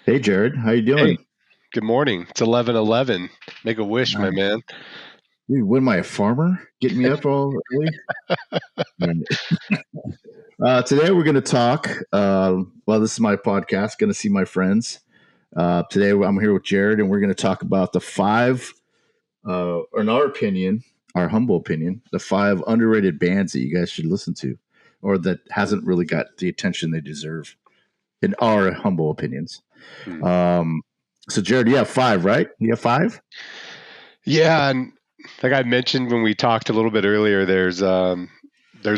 Hey Jared, how you Hey, doing? good morning. It's 11:11. Make a wish, my Uh, man. Dude, what am I, a farmer? Getting me up all early? Today we're going to talk. Well, this is my podcast. Going to see my friends. Today I'm here with Jared, and we're going to talk about the five, or in our opinion, our humble opinion, the five underrated bands that you guys should listen to, or that hasn't really got the attention they deserve, in our humble opinions. Hmm. Um, so Jared, you have five, right? You have five? Yeah, and like I mentioned when we talked a little bit earlier, there's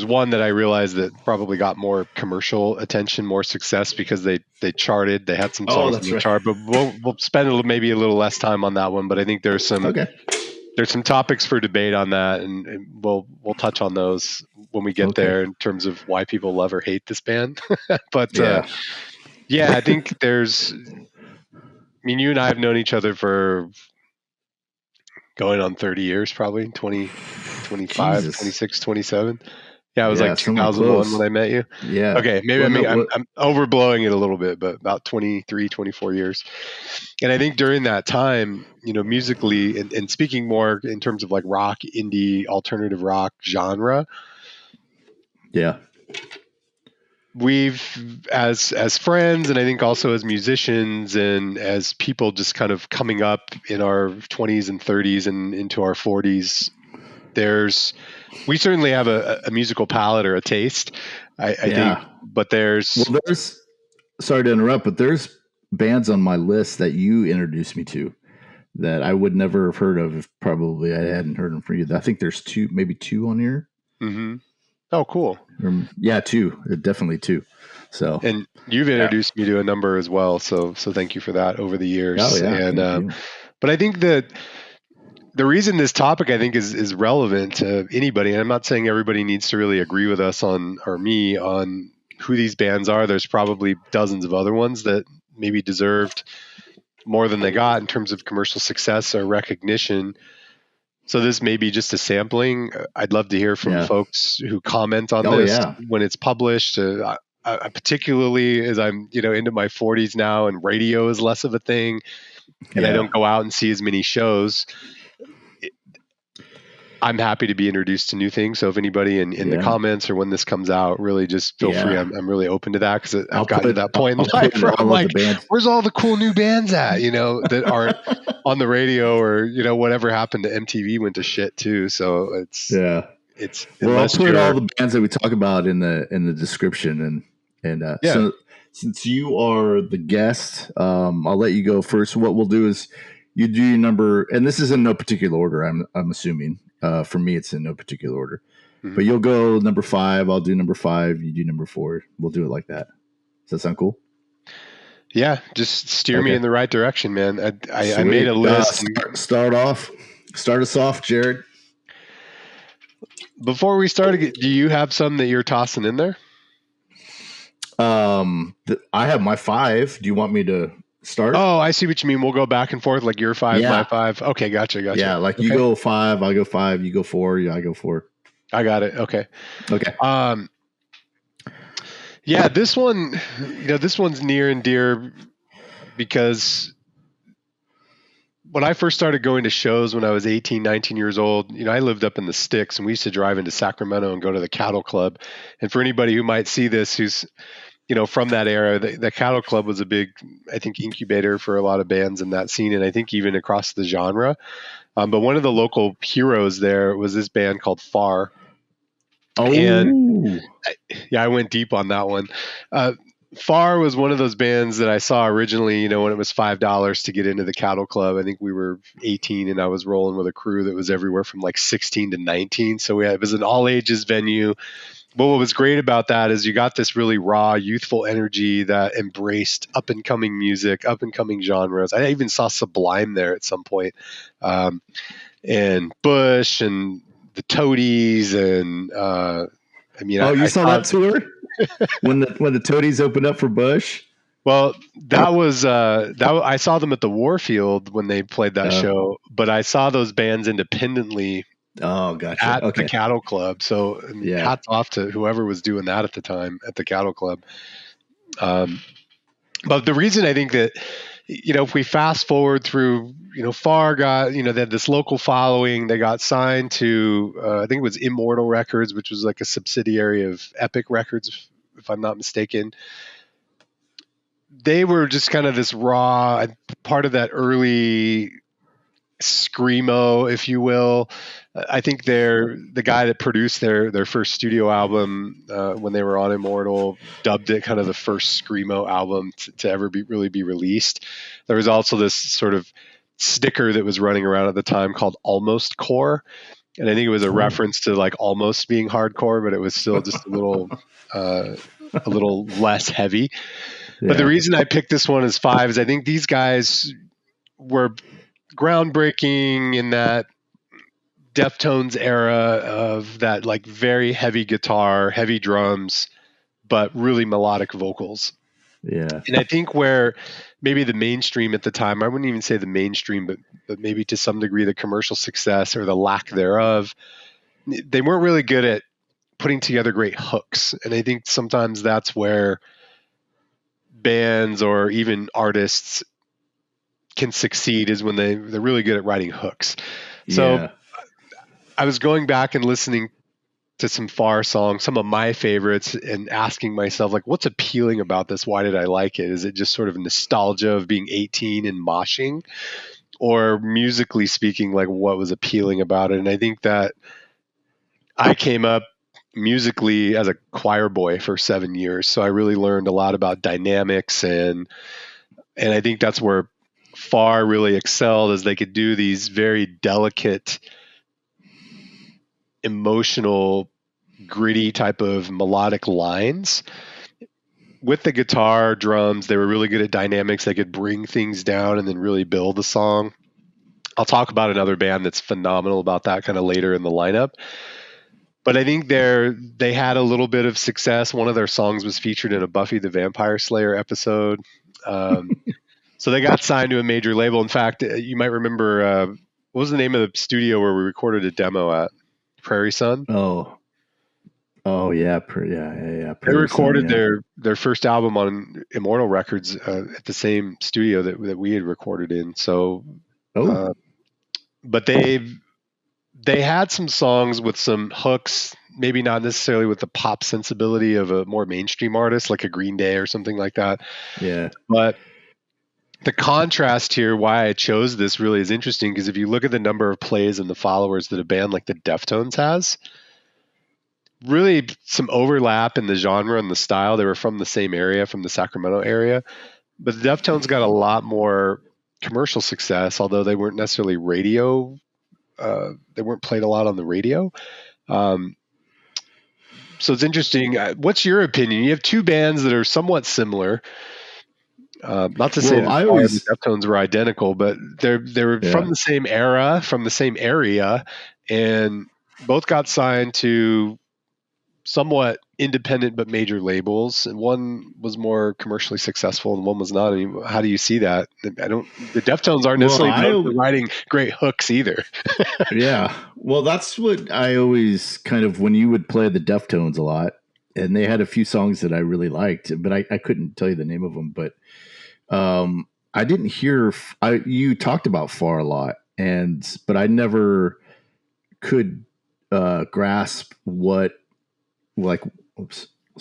one that I realized that probably got more commercial attention, more success because they charted. They had some Oh, songs in that's the right. chart, but we'll spend maybe a little less time on that one. But I think Okay. there's some topics for debate on that, and we'll touch on those when we get Okay. there in terms of why people love or hate this band. But Yeah. yeah, I think I mean, you and I have known each other for going on 30 years, probably 20, 25, Jesus. 26, 27. Yeah, it was Yeah, like somewhere 2001 when close. I met you. Yeah. Okay, maybe Well, no, I'm what? I'm overblowing it a little bit, but about 23, 24 years. And I think during that time, musically and speaking more in terms of like rock, indie, alternative rock genre, Yeah. we've as friends and I think also as musicians and as people just kind of coming up in our 20s and 30s and into our 40s, there's we certainly have a musical palate or a taste, I think, Yeah. but there's Well, sorry to interrupt, but there's bands on my list that you introduced me to that I would never have heard of if probably I hadn't heard them from you. I think there's two, maybe two on here. hmm oh, cool. Yeah, two. Definitely two. So, And you've yeah. introduced me to a number as well, so thank you for that over the Oh, years. yeah. And Thank you. but I think that the reason this topic I think is relevant to anybody, and I'm not saying everybody needs to really agree with us on or me on who these bands are. There's probably dozens of other ones that maybe deserved more than they got in terms of commercial success or recognition. So this may be just a sampling. I'd love to hear from Yeah. folks who comment on Oh, this yeah. when it's published. Particularly as I'm, into my 40s now, and radio is less of a thing, and I Yeah. don't go out and see as many shows. I'm happy to be introduced to new things. So if anybody in the Yeah. comments or when this comes out, really just feel free. Yeah. I'm really open to that because I've I'll gotten to put, that I'll, point in I'll life put where I'm all of the like, bands. where's all the cool new bands at? That aren't on the radio, or whatever happened to MTV went to shit too. So Yeah. it's Well, I'll unless put all you're the bands that we talk about in the description, and yeah. so since you are the guest, I'll let you go first. What we'll do is you do your number, and this is in no particular order. I'm assuming. For me, it's in no particular order. Mhm. But you'll go number five. I'll do number five. You do number four. We'll do it like that. Does that sound cool? Yeah, just steer me Okay. in the right direction, man. I made a Sweet. list, and Start us off, Jared. before we started, do you have some that you're tossing in there? I have my five. Do you want me to start? Oh, I see what you mean. We'll go back and forth, like your five, my Yeah. five. Okay, gotcha. Yeah, like you Okay, go five, I go five, you go four, yeah, I go four. I got it. Okay. Okay. Um, yeah, this one, this one's near and dear because when I first started going to shows when I was 18, 19 years old, I lived up in the sticks, and we used to drive into Sacramento and go to the Cattle Club. And for anybody who might see this, who's from that era, the Cattle Club was a big, I think, incubator for a lot of bands in that scene, and I think even across the genre. But one of the local heroes there was this band called Far, and Oh, yeah, I went deep on that one. Uh, Far was one of those bands that I saw originally, when it was $5 to get into the Cattle Club. I think we were 18, and I was rolling with a crew that was everywhere from like 16 to 19. So it was an all ages venue. But what was great about that is you got this really raw, youthful energy that embraced up and coming music, up and coming genres. I even saw Sublime there at some point, and Bush and the Toadies, and I mean, oh, you I saw saw. that tour when the Toadies opened up for Bush? Well, I saw them at the Warfield when they played that Uh, show, but I saw those bands independently oh, gotcha. at the Okay. Cattle Club. So I mean, Yeah. hats off to whoever was doing that at the time at the Cattle Club. Um, But the reason I think that, if we fast forward through, Far got, they had this local following. They got signed to, I think it was Immortal Records, which was like a subsidiary of Epic Records, if I'm not mistaken. They were just kind of this raw part of that early screamo, if you will. I think the guy that produced their first studio album when they were on Immortal dubbed it kind of the first screamo album to ever really be released. There was also this sort of sticker that was running around at the time called Almost Core, and I think it was a reference to like almost being hardcore, but it was still just a little less heavy. Yeah. But the reason I picked this one as 5 is I think these guys were groundbreaking in that Deftones era of that like very heavy guitar, heavy drums, but really melodic vocals. Yeah. And I think where maybe the mainstream at the time, I wouldn't even say the mainstream, but maybe to some degree the commercial success or the lack thereof, they weren't really good at putting together great hooks. And I think sometimes that's where bands or even artists can succeed, is when they're really good at writing hooks. So I was going back and listening to some Far songs, some of my favorites, and asking myself, like, what's appealing about this? Why did I like it? Is it just sort of nostalgia of being 18 and moshing? Or musically speaking, like, what was appealing about it? And I think that I came up musically as a choir boy for 7 years. So I really learned a lot about dynamics, and I think that's where Far really excelled, is they could do these very delicate, emotional, gritty type of melodic lines with the guitar, drums. They were really good at dynamics. They could bring things down and then really build the song. I'll talk about another band that's phenomenal about that kind of later in the lineup. But I think they had a little bit of success. One of their songs was featured in a Buffy the Vampire Slayer episode. So they got signed to a major label. In fact, you might remember, what was the name of the studio where we recorded a demo at? Prairie Sun? Oh yeah. Yeah. They recorded their first album on Immortal Records at the same studio that we had recorded in. So, but they had some songs with some hooks, maybe not necessarily with the pop sensibility of a more mainstream artist like a Green Day or something like that. Yeah. But the contrast here, why I chose this, really is interesting, because if you look at the number of plays and the followers that a band like the Deftones has, really some overlap in the genre and the style. They were from the same area, from the Sacramento area, but the Deftones got a lot more commercial success, although they weren't necessarily radio. They weren't played a lot on the radio. So it's interesting. What's your opinion? You have two bands that are somewhat similar. Not to say that the Deftones were identical, but they were from the same era, from the same area, and both got signed to somewhat independent but major labels, and one was more commercially successful and one was not. I mean, how do you see that? The Deftones aren't necessarily known for writing great hooks either. Yeah. Well, that's what I always kind of, when you would play the Deftones a lot, and they had a few songs that I really liked, but I couldn't tell you the name of them, but I didn't hear, you talked about Far a lot, but I never could grasp what, like,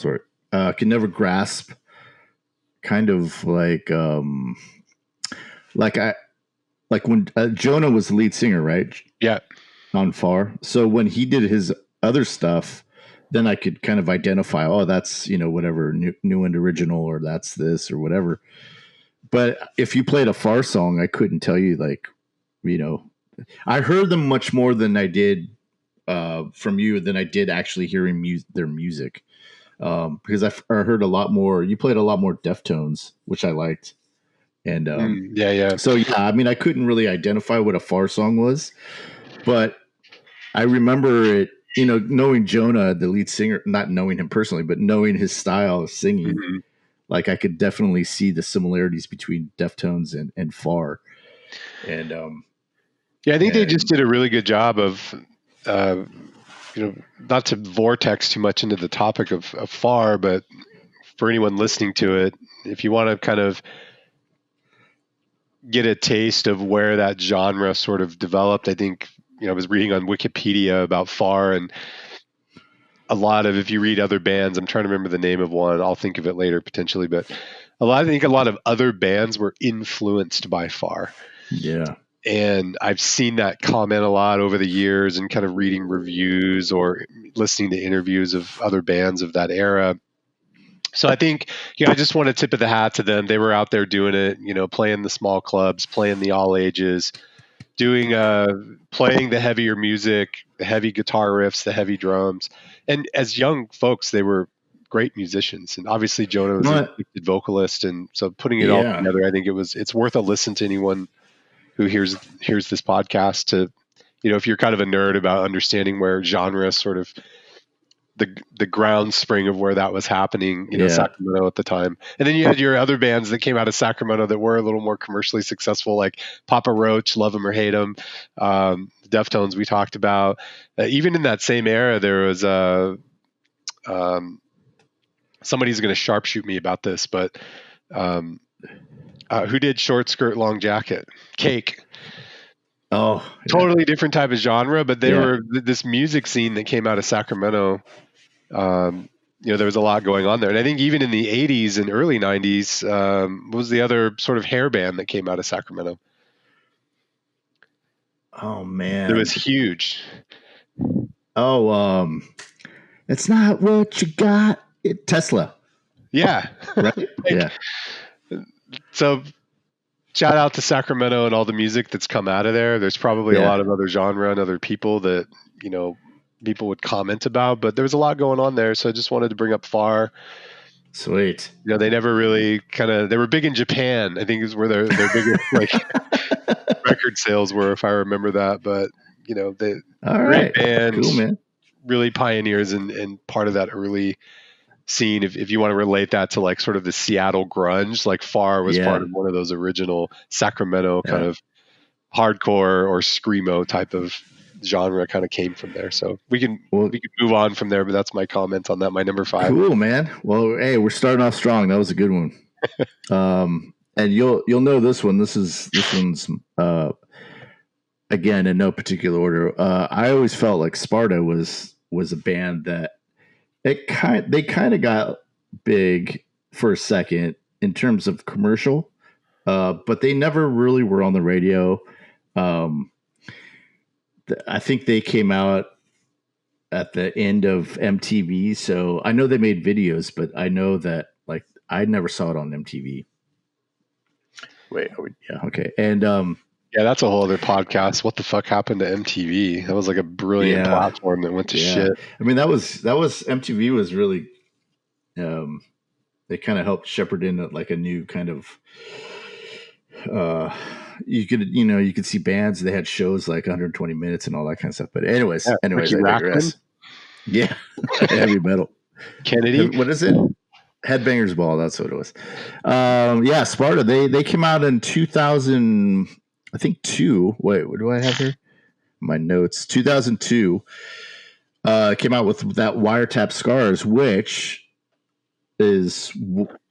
could never grasp kind of like when Jonah was the lead singer, right? Yeah. On Far. So when he did his other stuff, then I could kind of identify, oh, that's, whatever, new and original, or that's this or whatever. But if you played a Far song, I couldn't tell you, like, I heard them much more than I did from you than I did actually hearing their music. Because I heard a lot more. You played a lot more Deftones, which I liked. And So I mean, I couldn't really identify what a Far song was, but I remember it. Knowing Jonah, the lead singer, not knowing him personally, but knowing his style of singing, like I could definitely see the similarities between Deftones and Far. And I think they just did a really good job of. Not to vortex too much into the topic of Far, but for anyone listening to it, if you want to kind of get a taste of where that genre sort of developed, I think, I was reading on Wikipedia about Far, and a lot of, if you read other bands, I'm trying to remember the name of one, I'll think of it later potentially, but I think a lot of other bands were influenced by Far. Yeah. And I've seen that comment a lot over the years and kind of reading reviews or listening to interviews of other bands of that era. So I think, I just want to tip of the hat to them. They were out there doing it, playing the small clubs, playing the all ages, doing playing the heavier music, the heavy guitar riffs, the heavy drums. And as young folks, they were great musicians. And obviously Jonah was a gifted vocalist. And so putting it all together, I think it's worth a listen to anyone who hears this podcast, to, if you're kind of a nerd about understanding where genre sort of the ground spring of where that was happening, Sacramento at the time. And then you had your other bands that came out of Sacramento that were a little more commercially successful, like Papa Roach, Love 'Em or Hate 'Em, Deftones we talked about. Even in that same era, there was somebody's going to sharpshoot me about this, but who did Short Skirt, Long Jacket? Cake. Oh, yeah. Totally different type of genre, but they were this music scene that came out of Sacramento. There was a lot going on there. And I think even in the 80s and early 90s, what was the other sort of hair band that came out of Sacramento? Oh, man. It was huge. Oh, it's not what you got. Tesla. Yeah. Right? Yeah. So shout out to Sacramento and all the music that's come out of there. There's probably a lot of other genre and other people that, people would comment about, but there was a lot going on there. So I just wanted to bring up Far. Sweet. They never really they were big in Japan, I think is where their biggest record sales were, if I remember that. But, they great band, cool, man. Really pioneers and part of that early scene. If you want to relate that to like sort of the Seattle grunge, like Far was part of one of those original Sacramento kind of hardcore or screamo type of genre, kind of came from there. So we can move on from there, but that's my comment on that. My number 5. Cool, man. Well, hey, we're starting off strong. That was a good one. And you'll know this one. This one's again in no particular order. I always felt like Sparta was a band that they kind of got big for a second in terms of commercial, but they never really were on the radio. I think they came out at the end of MTV, so I know they made videos, but I know that like I never saw it on MTV. Wait, okay, and that's a whole other podcast. What the fuck happened to MTV? That was like a brilliant platform that went to shit. I mean, that was MTV was really, they kind of helped shepherd in like a new kind of, you could see bands. They had shows like 120 minutes and all that kind of stuff. But anyways, I digress. Yeah, heavy metal. Kennedy. What is it? Headbangers Ball. That's what it was. Sparta. They came out in 2000. I think 2. Wait, what do I have here? My notes. 2002. Came out with that Wiretap Scars, which is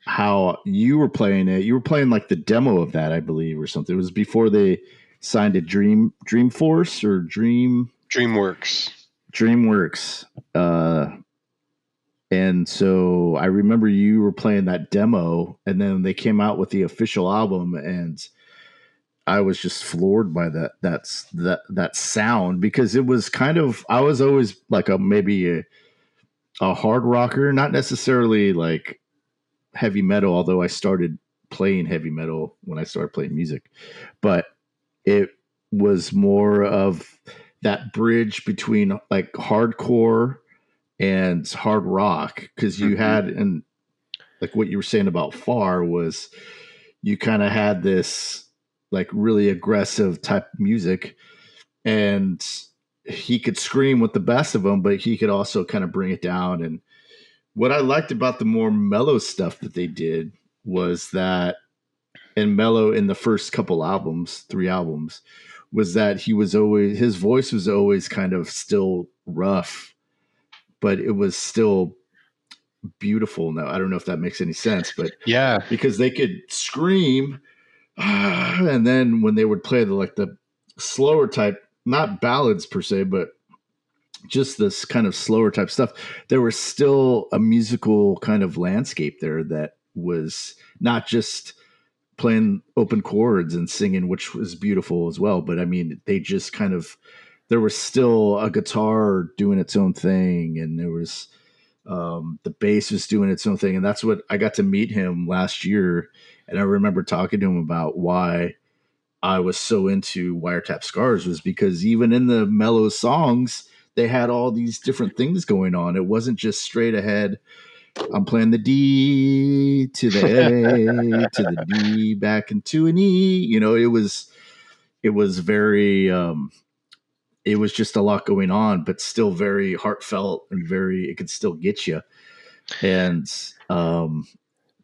how you were playing it. You were playing like the demo of that, I believe, or something. It was before they signed to Dreamforce or DreamWorks. And so I remember you were playing that demo, and then they came out with the official album, and I was just floored by that sound, because it was kind of, I was always like maybe a hard rocker, not necessarily like heavy metal, although I started playing heavy metal when I started playing music, but it was more of that bridge between like hardcore and hard rock, because you had, and like what you were saying about Far was you kind of had this like really aggressive type of music, and he could scream with the best of them, but he could also kind of bring it down. And what I liked about the more mellow stuff that they did was that, and mellow in the first couple albums, 3 albums, was that his voice was always kind of still rough, but it was still beautiful. Now, I don't know if that makes any sense, but Yeah. because they could scream, and then when they would play the slower type, not ballads per se, but just this kind of slower type stuff, there was still a musical kind of landscape there that was not just playing open chords and singing, which was beautiful as well. But I mean, they just kind of, there was still a guitar doing its own thing, and there was the bass was doing its own thing. And that's what I got to meet him last year. And I remember talking to him about why I was so into Wiretap Scars, was because even in the mellow songs, they had all these different things going on. It wasn't just straight ahead. I'm playing the D to the A to the D back into an E. You know, it was very it was just a lot going on, but still very heartfelt and very, it could still get you. And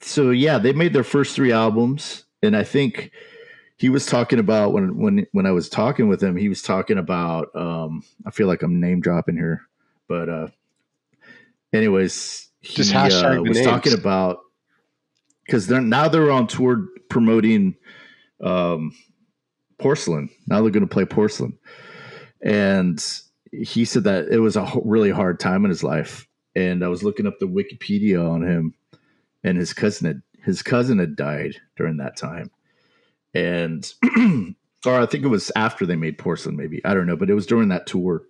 so yeah, they made their first 3 albums, and I think he was talking about when I was talking with him, he was talking about I feel like I'm name dropping here, but anyways, Just he hashtag the was names. talking about, because they're on tour promoting Porcelain. Now they're going to play Porcelain, and he said that it was a really hard time in his life. And I was looking up the Wikipedia on him, and his cousin had died during that time, and or I think it was after they made Porcelain, maybe, I don't know, but it was during that tour.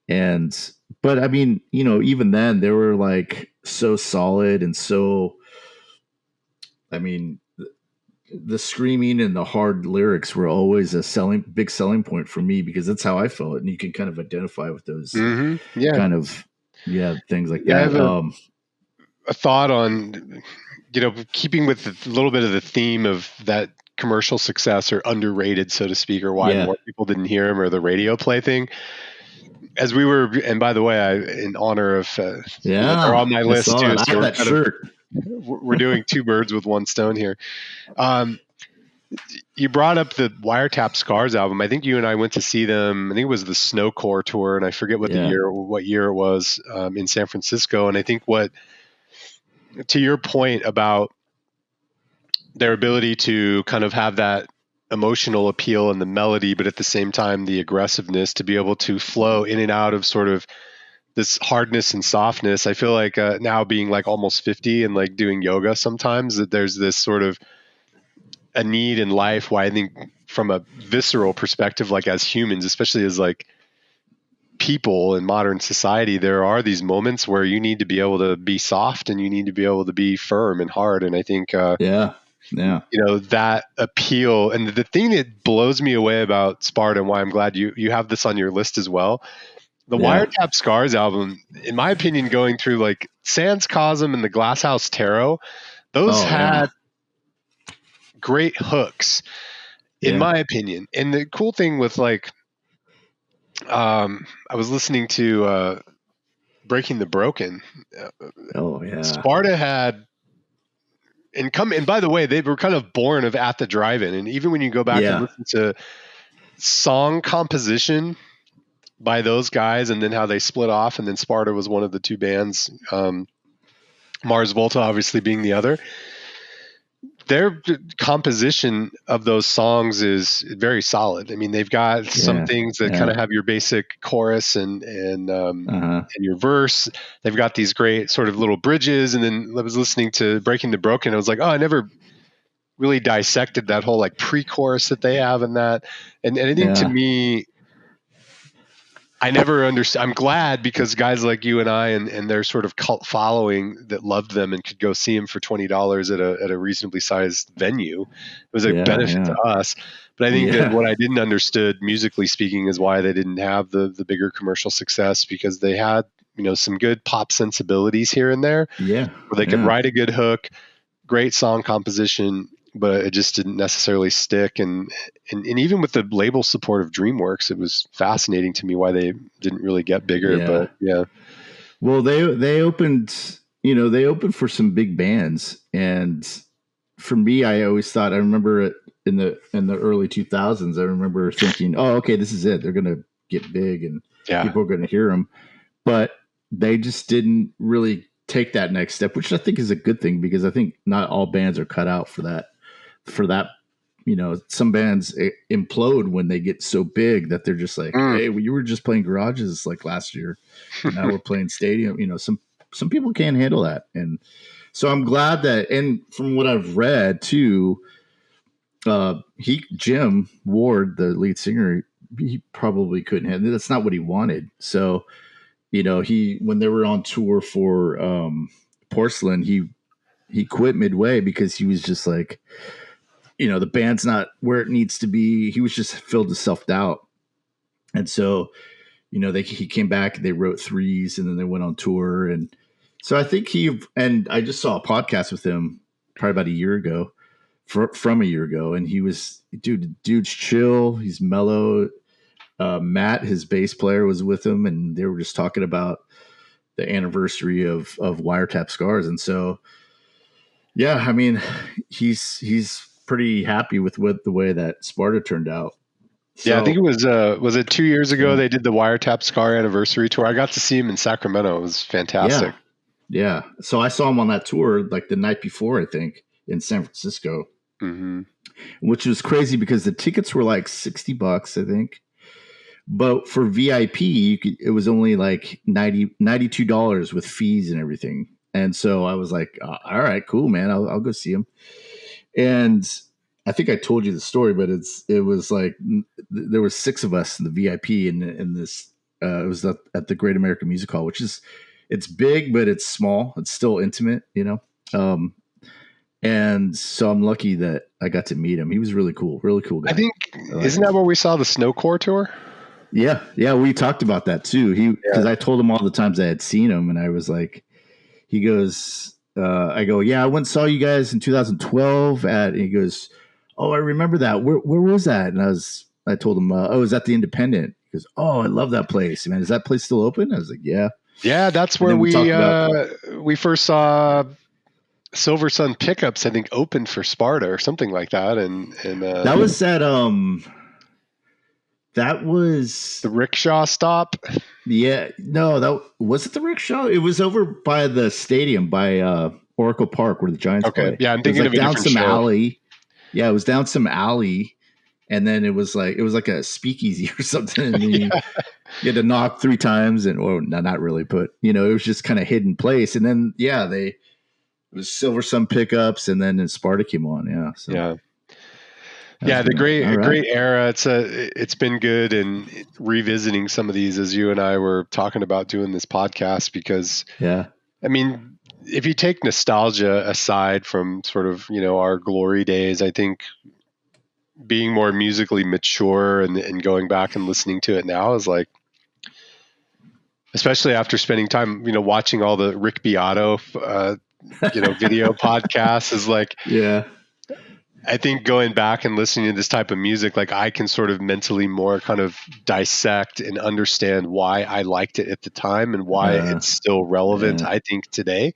And but I mean, you know, even then they were like so solid and so, I mean, the screaming and the hard lyrics were always a big selling point for me, because that's how I felt, and you can kind of identify with those Yeah. kind of things like I that. have a thought on, keeping with a little bit of the theme of that commercial success, or underrated, so to speak, or why more people didn't hear him, or the radio play thing. As we were, and by the way, in honor of, they're on my list too. I have that shirt. We're doing 2 birds with 1 stone here. You brought up the Wiretap Scars album. I think you and I went to see them. I think it was the Snowcore tour, and I forget what year it was, in San Francisco. And I think to your point about their ability to kind of have that emotional appeal and the melody, but at the same time the aggressiveness to be able to flow in and out of sort of this hardness and softness. I feel like now, being like almost 50 and like doing yoga sometimes, that there's this sort of a need in life, why I think from a visceral perspective, like as humans, especially as like people in modern society, there are these moments where you need to be able to be soft, and you need to be able to be firm and hard. And I think that appeal, and the thing that blows me away about Sparta, and why I'm glad you have this on your list as well, the Wiretap Scars album, in my opinion, going through like Sans Cosm and the Glasshouse Tarot, those had great hooks, in my opinion. And the cool thing with like, I was listening to Breaking the Broken. Sparta had, and by the way, they were kind of born of At the Drive-In. And even when you go back and listen to song composition by those guys, and then how they split off, and then Sparta was one of the 2 bands, Mars Volta obviously being the other. Their composition of those songs is very solid. I mean, they've got some things that kind of have your basic chorus and your verse. They've got these great sort of little bridges. And then I was listening to Breaking the Broken. I was like, oh, I never really dissected that whole like pre-chorus that they have in that. And I think to me, I never understood. I'm glad, because guys like you and I and their sort of cult following that loved them and could go see them for $20 at a reasonably sized venue, it was a benefit to us. But I think that what I didn't understood, musically speaking, is why they didn't have the bigger commercial success, because they had, some good pop sensibilities here and there, where they could write a good hook, great song composition, but it just didn't necessarily stick. And even with the label support of DreamWorks, it was fascinating to me why they didn't really get bigger. But well, they opened for some big bands, and for me, I always thought, I remember it in the early 2000s. I remember thinking, oh, okay, this is it. They're going to get big, and people are going to hear them. But they just didn't really take that next step, which I think is a good thing, because I think not all bands are cut out for that. Some bands implode when they get so big that they're just like, hey, well, you were just playing garages like last year, and now we're playing stadium. Some people can't handle that, and so I'm glad that. And from what I've read too, Jim Ward, the lead singer, he probably couldn't handle it. That's not what he wanted. So when they were on tour for Porcelain, he quit midway because he was just like, the band's not where it needs to be. He was just filled with self-doubt. And so, he came back, they wrote Threes, and then they went on tour. And so I think and I just saw a podcast with him probably about a year ago, from a year ago. And he was, dude's chill. He's mellow. Matt, his bass player, was with him, and they were just talking about the anniversary of Wiretap Scars. And so, yeah, I mean, he's pretty happy with the way that Sparta turned out. So, yeah, I think it was it 2 years ago they did the Wiretap Scar anniversary tour. I got to see him in Sacramento. It was fantastic. Yeah. So I saw him on that tour like the night before, I think, in San Francisco, which was crazy because the tickets were like $60, I think. But for VIP, it was only like $92 with fees and everything. And so I was like, all right, cool, man. I'll go see him. And I think I told you the story, but it was like there were 6 of us in the VIP in this. It was at the Great American Music Hall, which it's big, but it's small. It's still intimate, and so I'm lucky that I got to meet him. He was really cool guy. I think isn't that where we saw the Snowcore tour? Yeah, we talked about that too. Because I told him all the times I had seen him, and I was like, he goes, I go, yeah, I went and saw you guys in 2012 and he goes, oh, I remember that. Where was that? And I told him, it was at the Independent. He goes, oh, I love that place, man. Is that place still open? I was like, yeah. Yeah, that's where we first saw Silversun Pickups, I think, opened for Sparta or something like that. And that was at that was the rickshaw stop. Yeah, no, that was it. The rickshaw. It was over by the stadium by Oracle Park where the Giants play. Yeah, I'm thinking of a down different some show. alley. Yeah, it was down some alley, and then it was like a speakeasy or something. And you had to knock 3 times, not really, but it was just kind of hidden place. And then it was Silversun Pickups, and then Sparta came on. Yeah, so. Yeah. Yeah, the great era. It's been good, and revisiting some of these as you and I were talking about doing this podcast, because I mean, if you take nostalgia aside from sort of our glory days, I think being more musically mature and going back and listening to it now is like, especially after spending time watching all the Rick Beato video podcasts, is like I think going back and listening to this type of music, like I can sort of mentally more kind of dissect and understand why I liked it at the time and why it's still relevant, I think, today.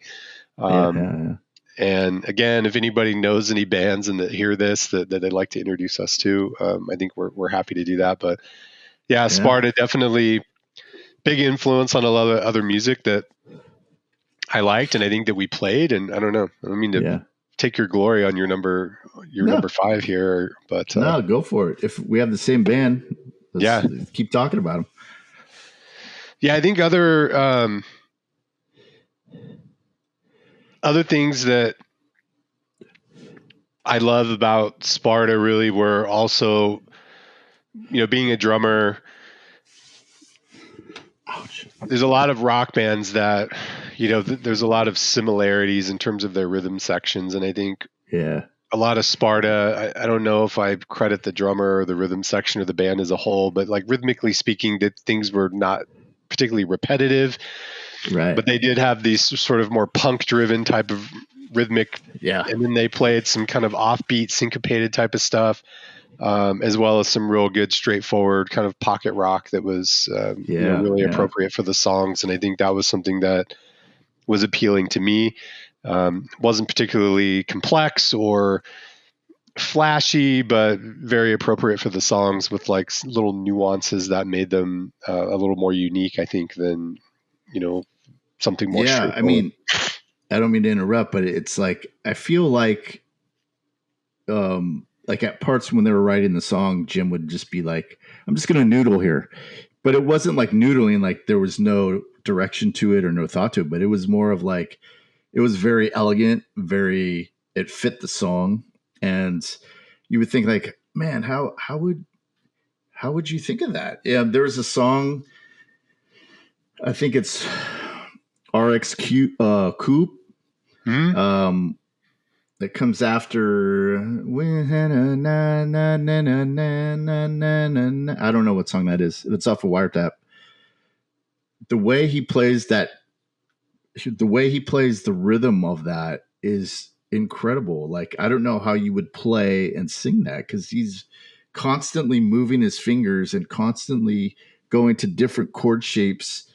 And again, if anybody knows any bands and that hear this that they'd like to introduce us to, I think we're happy to do that. But Sparta definitely big influence on a lot of other music that I liked and I think that we played. And I don't know, I don't mean to take your glory on your number 5 here, but no, go for it. If we have the same band, let's keep talking about them. Yeah, I think other things that I love about Sparta really were also, being a drummer. Ouch. There's a lot of rock bands that, there's a lot of similarities in terms of their rhythm sections. And I think a lot of Sparta, I don't know if I credit the drummer or the rhythm section or the band as a whole, but like rhythmically speaking, that things were not particularly repetitive. Right. But they did have these sort of more punk driven type of rhythmic. Yeah. And then they played some kind of offbeat syncopated type of stuff. As well as some real good, straightforward kind of pocket rock that was really appropriate for the songs. And I think that was something that was appealing to me. Wasn't particularly complex or flashy, but very appropriate for the songs with like little nuances that made them a little more unique, I think, than, something more Yeah, I straightforward. mean, I don't mean to interrupt, but it's like I feel like at parts when they were writing the song, Jim would just be like, I'm just gonna noodle here. But it wasn't like noodling, like there was no direction to it or no thought to it, but it was more of like it was very elegant, very it fit the song. And you would think like, man, how would you think of that? Yeah, there's a song, I think it's RXQ Coupe. Hmm? That comes after. I don't know what song that is. It's off of Wiretap. The way he plays that, the way he plays the rhythm of that is incredible. Like I don't know how you would play and sing that because he's constantly moving his fingers and constantly going to different chord shapes.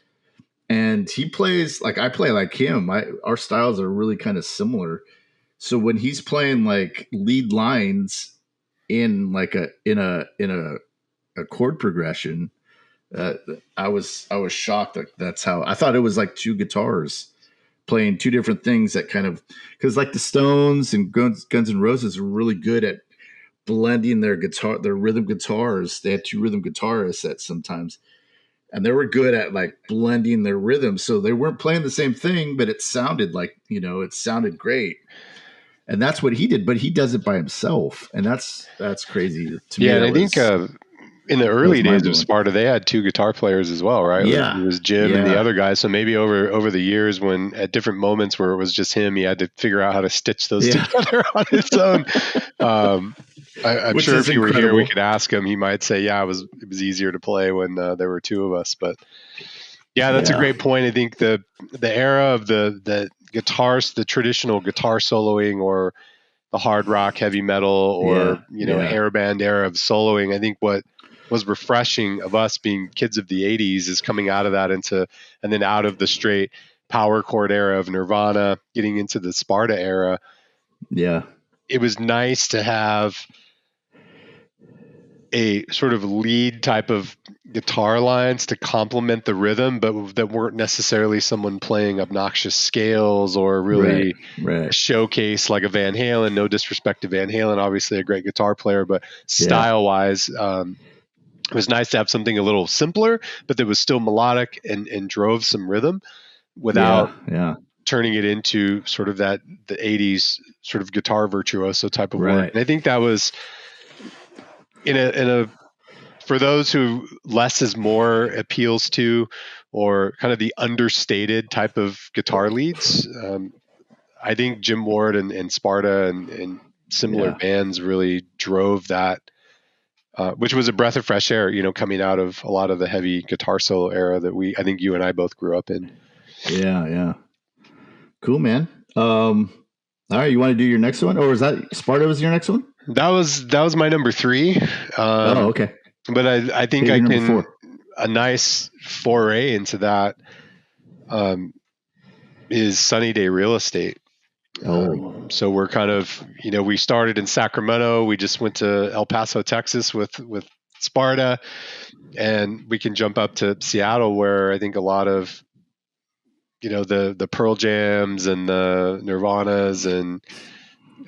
And he plays like I play like him. Our styles are really kind of similar. So when he's playing like lead lines in like a chord progression, uh, I was shocked that that's how I thought it was like two guitars playing two different things that kind of because like the Stones and Guns N' Roses were really good at blending their rhythm guitars. They had two rhythm guitarists at sometimes, and they were good at like blending their rhythm. So they weren't playing the same thing, but it sounded like it sounded great. And that's what he did, but he does it by himself, and that's crazy to me. Yeah, and I think in the That was early mind days of blowing. Sparta, they had two guitar players as well, right? It Yeah, was Jim and the yeah, other guy. So maybe over the years, when at different moments where it was just him, he had to figure out how to stitch those yeah. together on his own. I'm Which sure is if he were here, we incredible. could ask him. He might say, "Yeah, it was easier to play when there were two of us." But yeah, that's a Yeah, great point. I think the era of the guitars, the traditional guitar soloing, or the hard rock, heavy metal, yeah, or yeah, hair band era of soloing. I think what was refreshing of us being kids of the 80s is coming out of that and then out of the straight power chord era of Nirvana, getting into the Sparta era. yeah, It was nice to have a sort of lead type of guitar lines to complement the rhythm, but that weren't necessarily someone playing obnoxious scales or right, really right. a showcase like a Van Halen. No disrespect to Van Halen, obviously a great guitar player, but Yeah, style wise, it was nice to have something a little simpler, but that was still melodic and drove some rhythm without yeah, yeah. turning it into sort of the 80s sort of guitar virtuoso type of work. Right. And I think that was in a for those who less is more appeals to, or kind of the understated type of guitar leads. I think Jim Ward and Sparta and similar Yeah, bands really drove that, which was a breath of fresh air, coming out of a lot of the heavy guitar solo era that I think you and I both grew up in. yeah, yeah. Cool, man. All right, you want to do your next one, or is that Sparta was your next one? That was my number three. Oh, Um, okay. but I think Here's I your number can four. a nice foray into that um, is Sunny Day Real Estate. Oh, So we're kind of, we started in Sacramento. We just went to El Paso, Texas with Sparta, and we can jump up to Seattle, where I think a lot of, the Pearl Jams and the Nirvanas and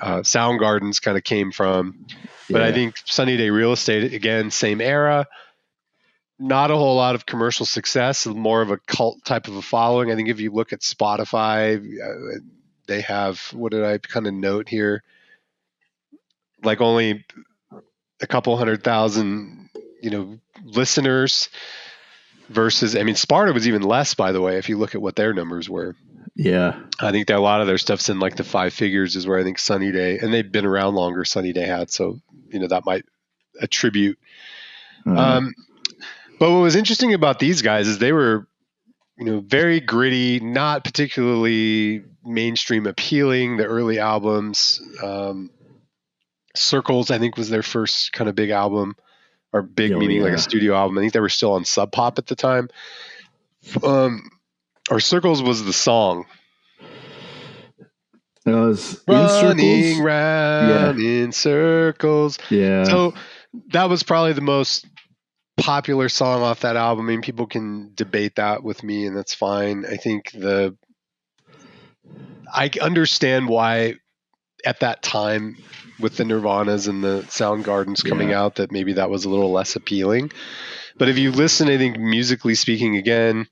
Soundgardens kind of came from. But I yeah, think Sunny Day Real Estate, again, same era, not a whole lot of commercial success, more of a cult type of a following. I think if you look at Spotify, they have, what did I kind of note here? Like only a couple 100,000, listeners versus, I mean, Sparta was even less, by the way, if you look at what their numbers were. yeah, I think that a lot of their stuff's in like the five figures is where I think Sunny Day, and they've been around longer, Sunny Day had. So, that might attribute. yeah, Um, but what was interesting about these guys is they were, very gritty, not particularly mainstream appealing. The early albums, Circles, I think was their first kind of big album, or big oh meaning like a yeah. studio album. I think they were still on Sub Pop at the time. Or Circles was the song. It was in Running circles. Yeah, round in circles. yeah, So that was probably the most popular song off that album. I mean, people can debate that with me, and that's fine. I think I understand why at that time with the Nirvanas and the Soundgardens coming out that maybe that was a little less appealing. But if you listen, I think musically speaking, again,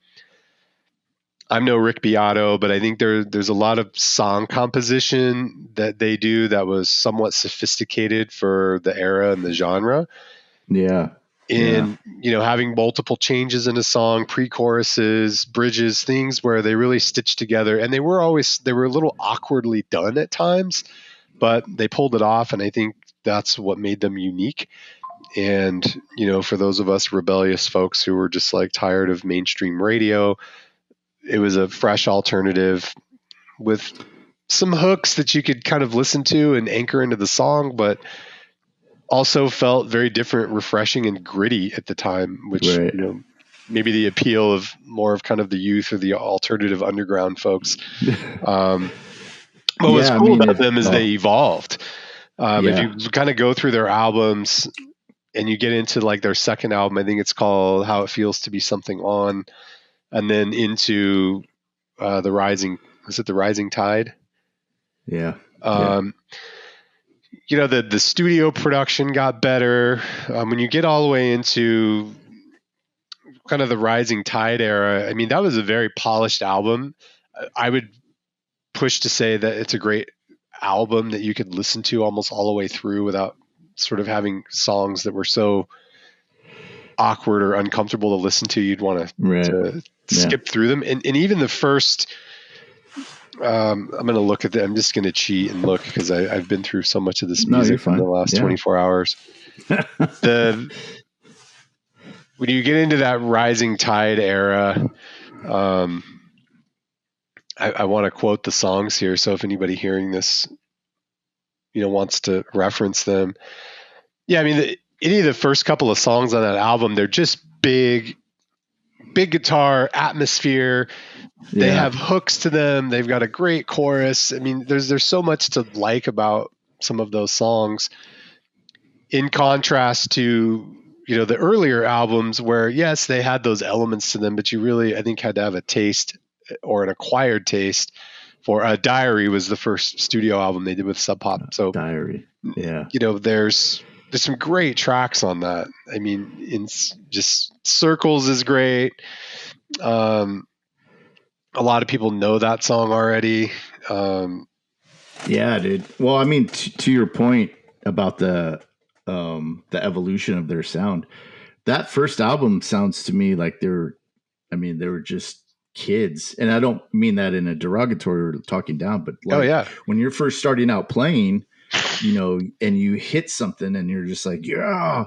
I'm no Rick Beato, but I think there's a lot of song composition that they do that was somewhat sophisticated for the era and the genre. Yeah. In having multiple changes in a song, pre-choruses, bridges, things where they really stitched together, and they were a little awkwardly done at times, but they pulled it off, and I think that's what made them unique. And for those of us rebellious folks who were just like tired of mainstream radio, it was a fresh alternative with some hooks that you could kind of listen to and anchor into the song, but also felt very different, refreshing, and gritty at the time, which maybe the appeal of more of kind of the youth or the alternative underground folks. What was cool about them is they evolved. If you kind of go through their albums and you get into like their second album, I think it's called How It Feels to Be Something On, and then into the Rising Tide? Yeah. The studio production got better. When you get all the way into kind of the Rising Tide era, I mean, that was a very polished album. I would push to say that it's a great album that you could listen to almost all the way through without sort of having songs that were so awkward or uncomfortable to listen to. You'd want to skip through them. And even the first... I'm going to look at I'm just going to cheat and look because I've been through so much of this music in the last 24 hours. When you get into that Rising Tide era, I want to quote the songs here. So if anybody hearing this, wants to reference them. Yeah. I mean, any of the first couple of songs on that album, they're just big guitar atmosphere. They have hooks to them. They've got a great chorus. I mean, there's so much to like about some of those songs in contrast to, the earlier albums where, yes, they had those elements to them, but you really, I think, had to have a taste or an acquired taste for Diary was the first studio album they did with Sub Pop. So Diary. Yeah. There's some great tracks on that. I mean, in just Circles is great. A lot of people know that song already. Yeah, dude. Well, I mean, to your point about the evolution of their sound, that first album sounds to me like they were just kids. And I don't mean that in a derogatory or talking down, but like when you're first starting out playing, and you hit something and you're just like, yeah,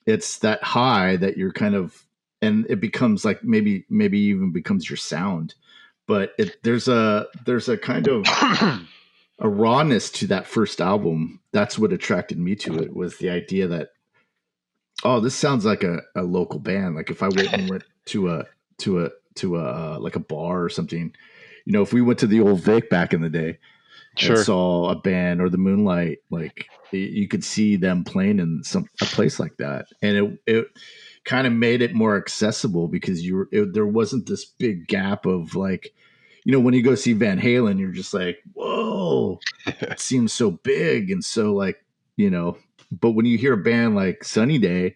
it's that high that you're kind of, and it becomes like maybe even becomes your sound, but there's a kind of a rawness to that first album. That's what attracted me to it, was the idea that, oh, this sounds like a local band. Like if I went to a like a bar or something, if we went to the old Vic back in the day and saw a band or the Moonlight, like you could see them playing in a place like that, and it kind of made it more accessible because there wasn't this big gap of like, when you go see Van Halen, you're just like, whoa, it seems so big and so like, but when you hear a band like Sunny Day,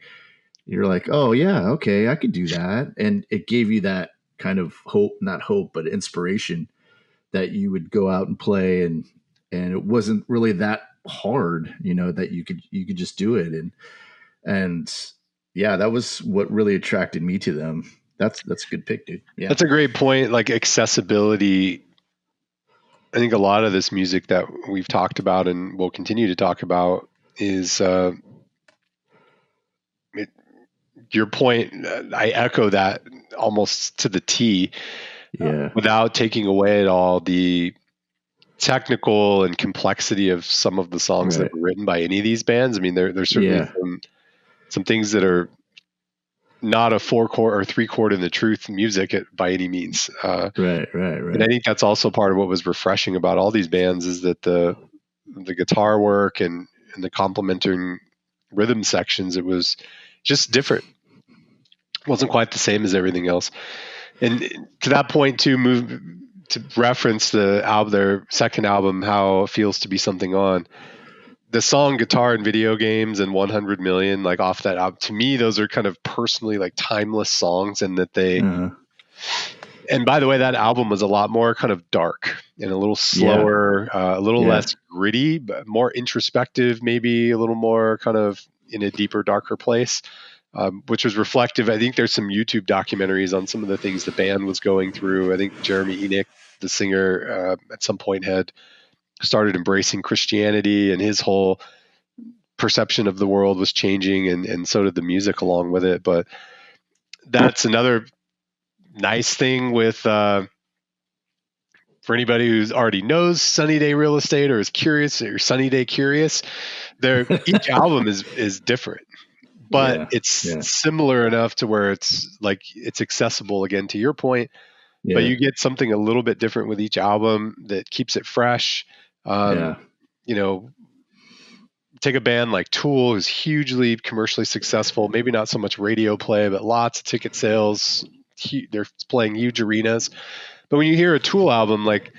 you're like, oh yeah, okay, I could do that, and it gave you that kind of not hope, but inspiration that you would go out and play, and it wasn't really that hard, that you could just do it, and yeah, that was what really attracted me to them. That's a good pick, dude. Yeah, that's a great point. Like accessibility. I think a lot of this music that we've talked about and will continue to talk about is your point. I echo that almost to the T. Yeah. Without taking away at all the technical and complexity of some of the songs that were written by any of these bands. I mean, there's certainly some things that are not a 4-chord or 3-chord in the truth music by any means. Right. And I think that's also part of what was refreshing about all these bands is that the guitar work and the complementing rhythm sections, it was just different. wasn't quite the same as everything else. And to that point, to reference the album, their second album, How It Feels to Be Something On, the song Guitar in Video Games and 100 Million, like off that album, to me, those are kind of personally like timeless songs, and that they, and by the way, that album was a lot more kind of dark and a little slower, a little less gritty, but more introspective, maybe a little more kind of in a deeper, darker place, which was reflective. I think there's some YouTube documentaries on some of the things the band was going through. I think Jeremy Enoch, the singer, at some point had started embracing Christianity, and his whole perception of the world was changing, and so did the music along with it. But that's another nice thing with for anybody who's already knows Sunny Day Real Estate or is curious or Sunny Day curious, each album is different, but it's similar enough to where it's like it's accessible, again, to your point. But you get something a little bit different with each album that keeps it fresh. You know, take a band like Tool, who's hugely commercially successful, maybe not so much radio play, but lots of ticket sales. They're playing huge arenas. But when you hear a Tool album, like,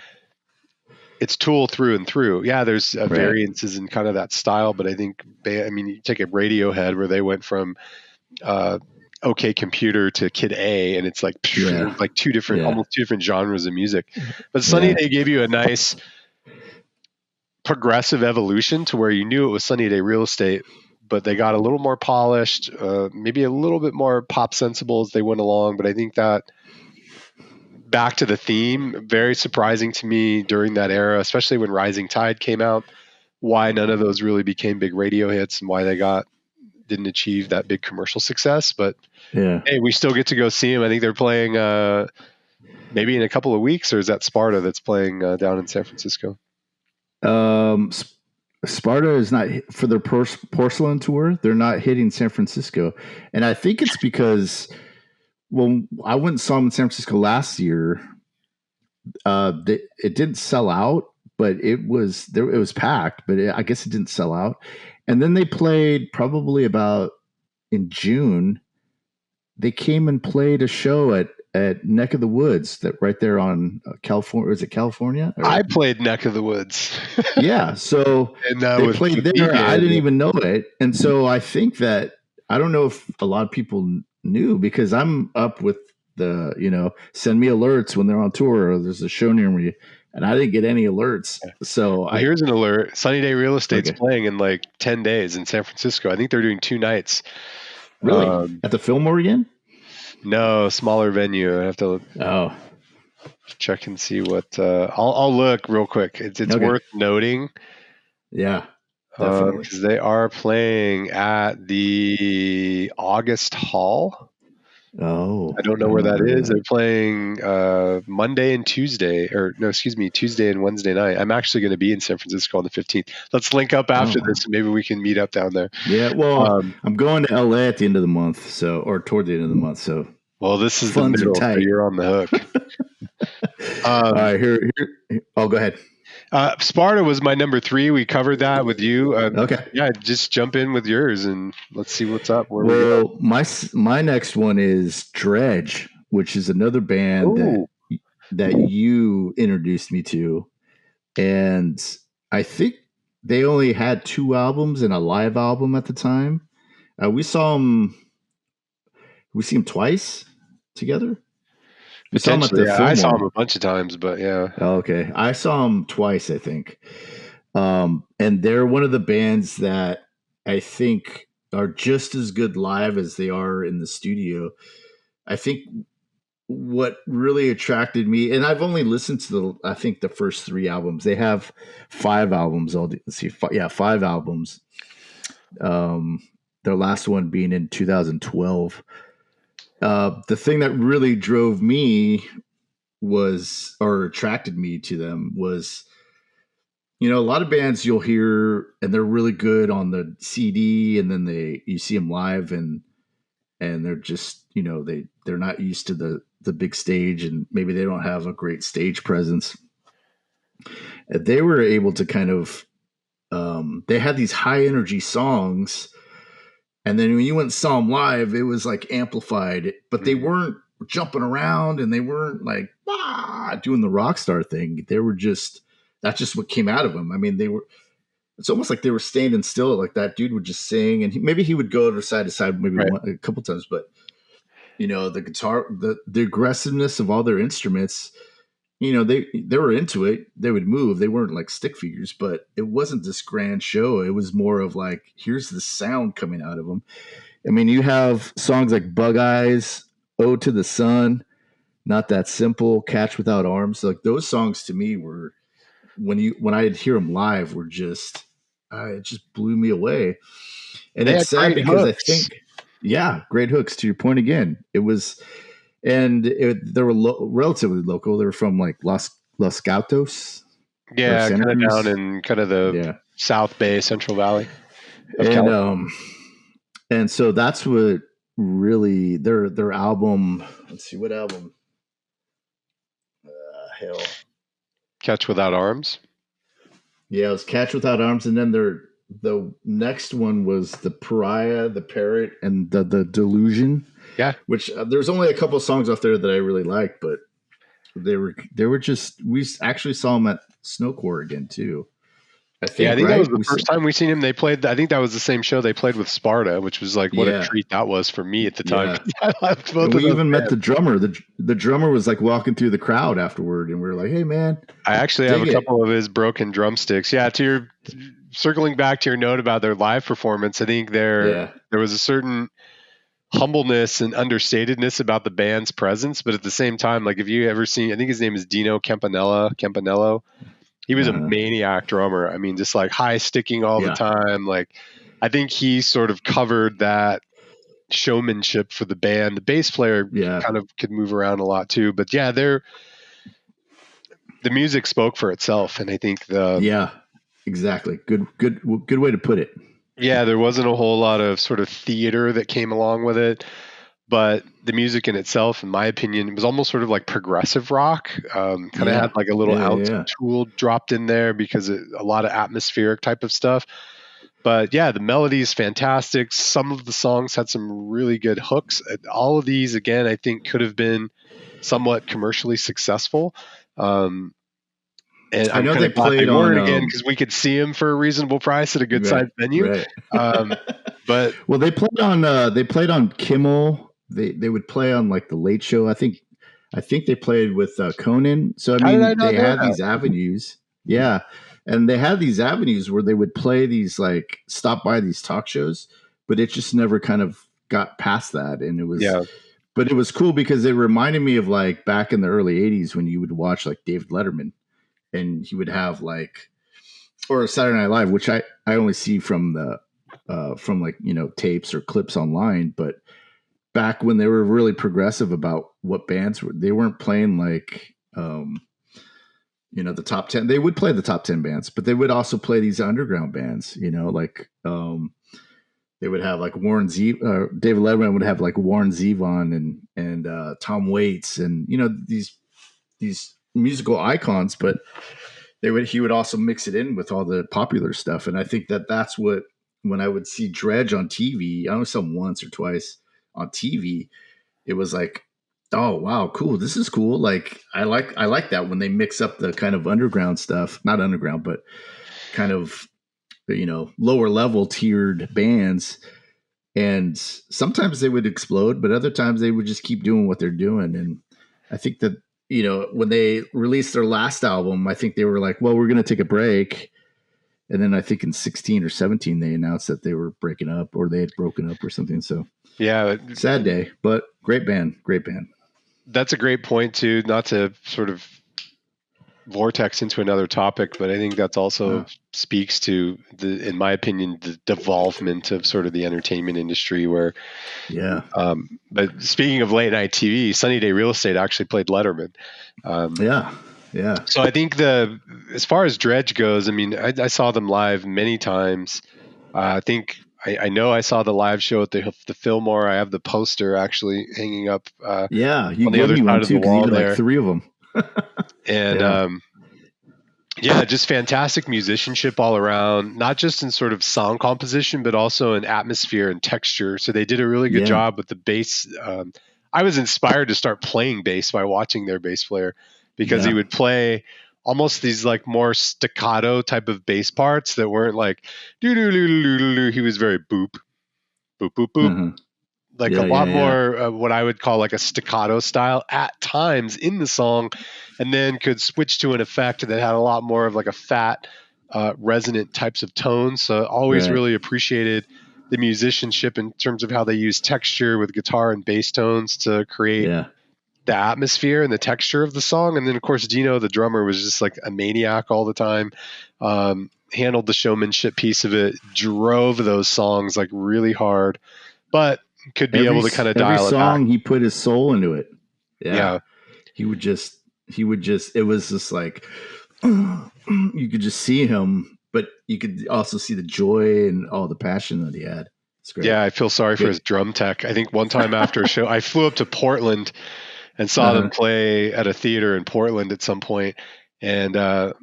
it's Tool through and through. Yeah, there's variances in kind of that style, but I think, you take a Radiohead where they went from OK Computer to Kid A, and it's like like almost two different genres of music. But Sunny Day gave you a nice progressive evolution to where you knew it was Sunny Day Real Estate, but they got a little more polished, maybe a little bit more pop sensible as they went along. But I think that, back to the theme, very surprising to me during that era, especially when Rising Tide came out, why none of those really became big radio hits and why they didn't achieve that big commercial success. But hey, we still get to go see them. I think they're playing maybe in a couple of weeks, or is that Sparta that's playing down in San Francisco? Sparta is not for their porcelain tour. They're not hitting San Francisco, and I think it's because, well, I went and saw them in San Francisco last year. It didn't sell out, but it was there. It was packed, but I guess it didn't sell out. And then they played probably about in June. They came and played a show at Neck of the Woods, that right there on California. Is it California? I played Neck of the Woods. Yeah. So and they played there. I didn't even know it. And so I think that, I don't know if a lot of people knew, because I'm up with the, send me alerts when they're on tour or there's a show near me, and I didn't get any alerts. So here's an alert. Sunny Day Real Estate's playing in like 10 days in San Francisco. I think they're doing 2 nights. Really? At the Fillmore again? No, smaller venue. I have to check and see what. I'll look real quick. It's worth noting. Yeah, definitely, because they are playing at the August Hall. Oh, I don't know where that is. They're playing Monday and Tuesday, Tuesday and Wednesday night. I'm actually going to be in San Francisco on the 15th. Let's link up after this, and maybe we can meet up down there. Yeah, well, I'm going to LA at the end of the month, or toward the end of the month. So, well, this is the middle, so you're on the hook. All right, here. Oh, go ahead. Sparta was my number 3. We covered that with you. Okay. Yeah, just jump in with yours and let's see what's up. My next one is Dredg, which is another band that you introduced me to, and I think they only had 2 albums and a live album at the time. We saw them. We see them twice together. Potentially, I saw them a bunch of times, but yeah. Okay, I saw them twice, I think. And they're one of the bands that I think are just as good live as they are in the studio. I think what really attracted me, and I've only listened to the first 3 albums. They have 5 albums. Let's see, 5 albums. Their last one being in 2012. The thing that really drove me attracted me to them was, a lot of bands you'll hear and they're really good on the CD, and then you see them live and they're just, they're not used to the big stage, and maybe they don't have a great stage presence. They were able to kind of, they had these high energy songs And then when you went and saw them live, it was like amplified, but they weren't jumping around and they weren't like doing the rock star thing. They were just, that's just what came out of them. I mean, it's almost like they were standing still. Like that dude would just sing, and maybe he would go to side, maybe Right. a couple times, but the guitar, the aggressiveness of all their instruments, they were into it. They would move. They weren't like stick figures, but it wasn't this grand show. It was more of like, here's the sound coming out of them. I mean, you have songs like Bug Eyes, Ode to the Sun, Not That Simple, Catch Without Arms. Like those songs to me were, when I'd hear them live, were just, it just blew me away. And They it's had sad great because hooks. I think, great hooks. To your point again, it was, and they were relatively local. They were from like Los Gatos. Yeah, kind of down in kind of the South Bay, Central Valley of California. And so that's what really their album. Let's see, what album? Hell, Catch Without Arms. Yeah, it was Catch Without Arms, and then the next one was the Pariah, the Parrot, and the Delusion. Yeah, which there's only a couple of songs off there that I really liked, but they were just, we actually saw them at Snowcore again too. I think that was the first time we seen him. They played, I think that was the same show they played with Sparta, which was like what a treat that was for me at the time. We even met the drummer. The drummer was like walking through the crowd afterward, and we were like, "Hey, man!" I actually have a couple of his broken drumsticks. Yeah, to your circling back to your note about their live performance, I think there was a certain humbleness and understatedness about the band's presence, but at the same time, like if you ever seen, I think his name is Dino Campanello. He was a maniac drummer. I mean, just like high sticking all the time. Like, I think he sort of covered that showmanship for the band. The bass player kind of could move around a lot too, but the music spoke for itself. And I think exactly. Good way to put it. Yeah, there wasn't a whole lot of sort of theater that came along with it, but the music in itself, in my opinion, was almost sort of like progressive rock. Kind of had like a little ounce of Tool dropped in there because a lot of atmospheric type of stuff. But the melody is fantastic. Some of the songs had some really good hooks. All of these, again, I think could have been somewhat commercially successul. And I know they played on again because we could see them for a reasonable price at a good sized venue. Right. But they played on Kimmel. They would play on like the Late Show. I think they played with Conan. So I mean, they had these avenues. Yeah. And they had these avenues where they would play these, like, stop by these talk shows, but it just never kind of got past that. And it was, but it was cool because it reminded me of like back in the early 80s when you would watch like David Letterman, and he would have like, or Saturday Night Live, which I only see from from like, tapes or clips online. But back when they were really progressive about what bands were, they weren't playing like, the top 10, they would play the top 10 bands, but they would also play these underground bands, like, they would have like Warren David Letterman would have like Warren Zevon and Tom Waits and, these musical icons, but he would also mix it in with all the popular stuff. And I think that's what, when I would see Dredg on TV, I only saw him once or twice on TV, it was like, oh wow, cool, this is cool. Like I like that when they mix up the kind of underground stuff, not underground, but kind of, lower level tiered bands. And sometimes they would explode, but other times they would just keep doing what they're doing. And I think that, when they released their last album, I think they were like, well, we're going to take a break. And then I think in 16 or 17, they announced that they were breaking up, or they had broken up or something. So sad day, but great band. That's a great point too, not to sort of vortex into another topic, but I think that's also speaks to in my opinion, the devolvement of sort of the entertainment industry where, but speaking of late night TV, Sunny Day Real Estate actually played Letterman. So I think as far as Dredg goes, I mean, I saw them live many times. I think I know I saw the live show at the Fillmore. I have the poster actually hanging up. You on the other side of the wall there. Like 3 of them. And Yeah, just fantastic musicianship all around, not just in sort of song composition, but also in atmosphere and texture. So they did a really good Yeah. job with the bass. I was inspired to start playing bass by watching their bass player, because he Yeah. would play almost these like more staccato type of bass parts that weren't like doo doo doo doo doo doo. He was very boop, boop, boop, boop, Uh-huh. like a Yeah. lot Yeah. Yeah. more what I would call like a staccato style at times in the song, and then could switch to an effect that had a lot more of like a fat, resonant types of tones. So I always Right. really appreciated the musicianship in terms of how they use texture with guitar and bass tones to create Yeah. the atmosphere and the texture of the song. And then of course Dino, the drummer, was just like a maniac all the time. Handled the showmanship piece of it, drove those songs like really hard, but could be able to kind of Every dial it back. song he put his soul into it. Yeah. Yeah. He would just it was just like you could just see him, but you could also see the joy and all the passion that he had. It's great. Yeah, I feel sorry for Good. his drum tech. I think one time after a show, I flew up to Portland and saw them Uh-huh. play at a theater in Portland at some point. And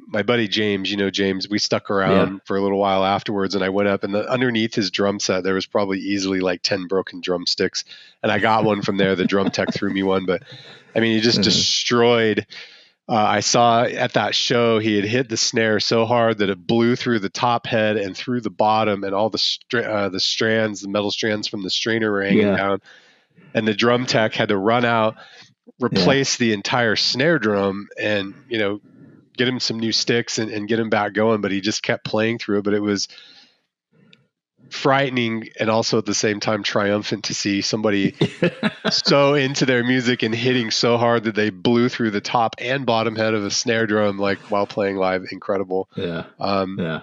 my buddy James, James, we stuck Yeah. around for a little while afterwards. And I went up, and underneath his drum set, there was probably easily like 10 broken drumsticks. And I got one from there. The drum tech threw me one, but I mean, he just Uh-huh. destroyed. I saw at that show he had hit the snare so hard that it blew through the top head and through the bottom, and all the strands, the metal strands from the strainer were hanging Yeah. down. And the drum tech had to run out, replace the entire snare drum, and get him some new sticks and get him back going. But he just kept playing through it. But it was frightening and also at the same time triumphant to see somebody so into their music and hitting so hard that they blew through the top and bottom head of a snare drum, like while playing live. Incredible. Yeah. Yeah.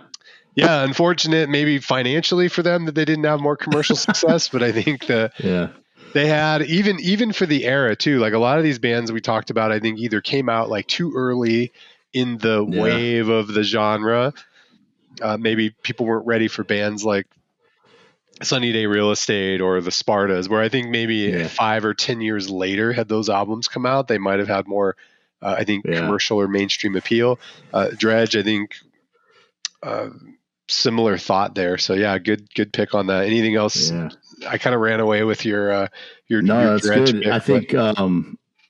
Yeah. Unfortunate maybe financially for them that they didn't have more commercial success, but I think that they had even for the era too, like a lot of these bands we talked about, I think either came out like too early in the wave of the genre. Maybe people weren't ready for bands like Sunny Day Real Estate or the Spartas, where I think maybe 5 or 10 years later, had those albums come out, they might have had more, I think, commercial or mainstream appeal. Dredg, I think, similar thought there. So yeah, good pick on that. Anything else? Yeah. I kind of ran away with your No, that's Dredg good. pick,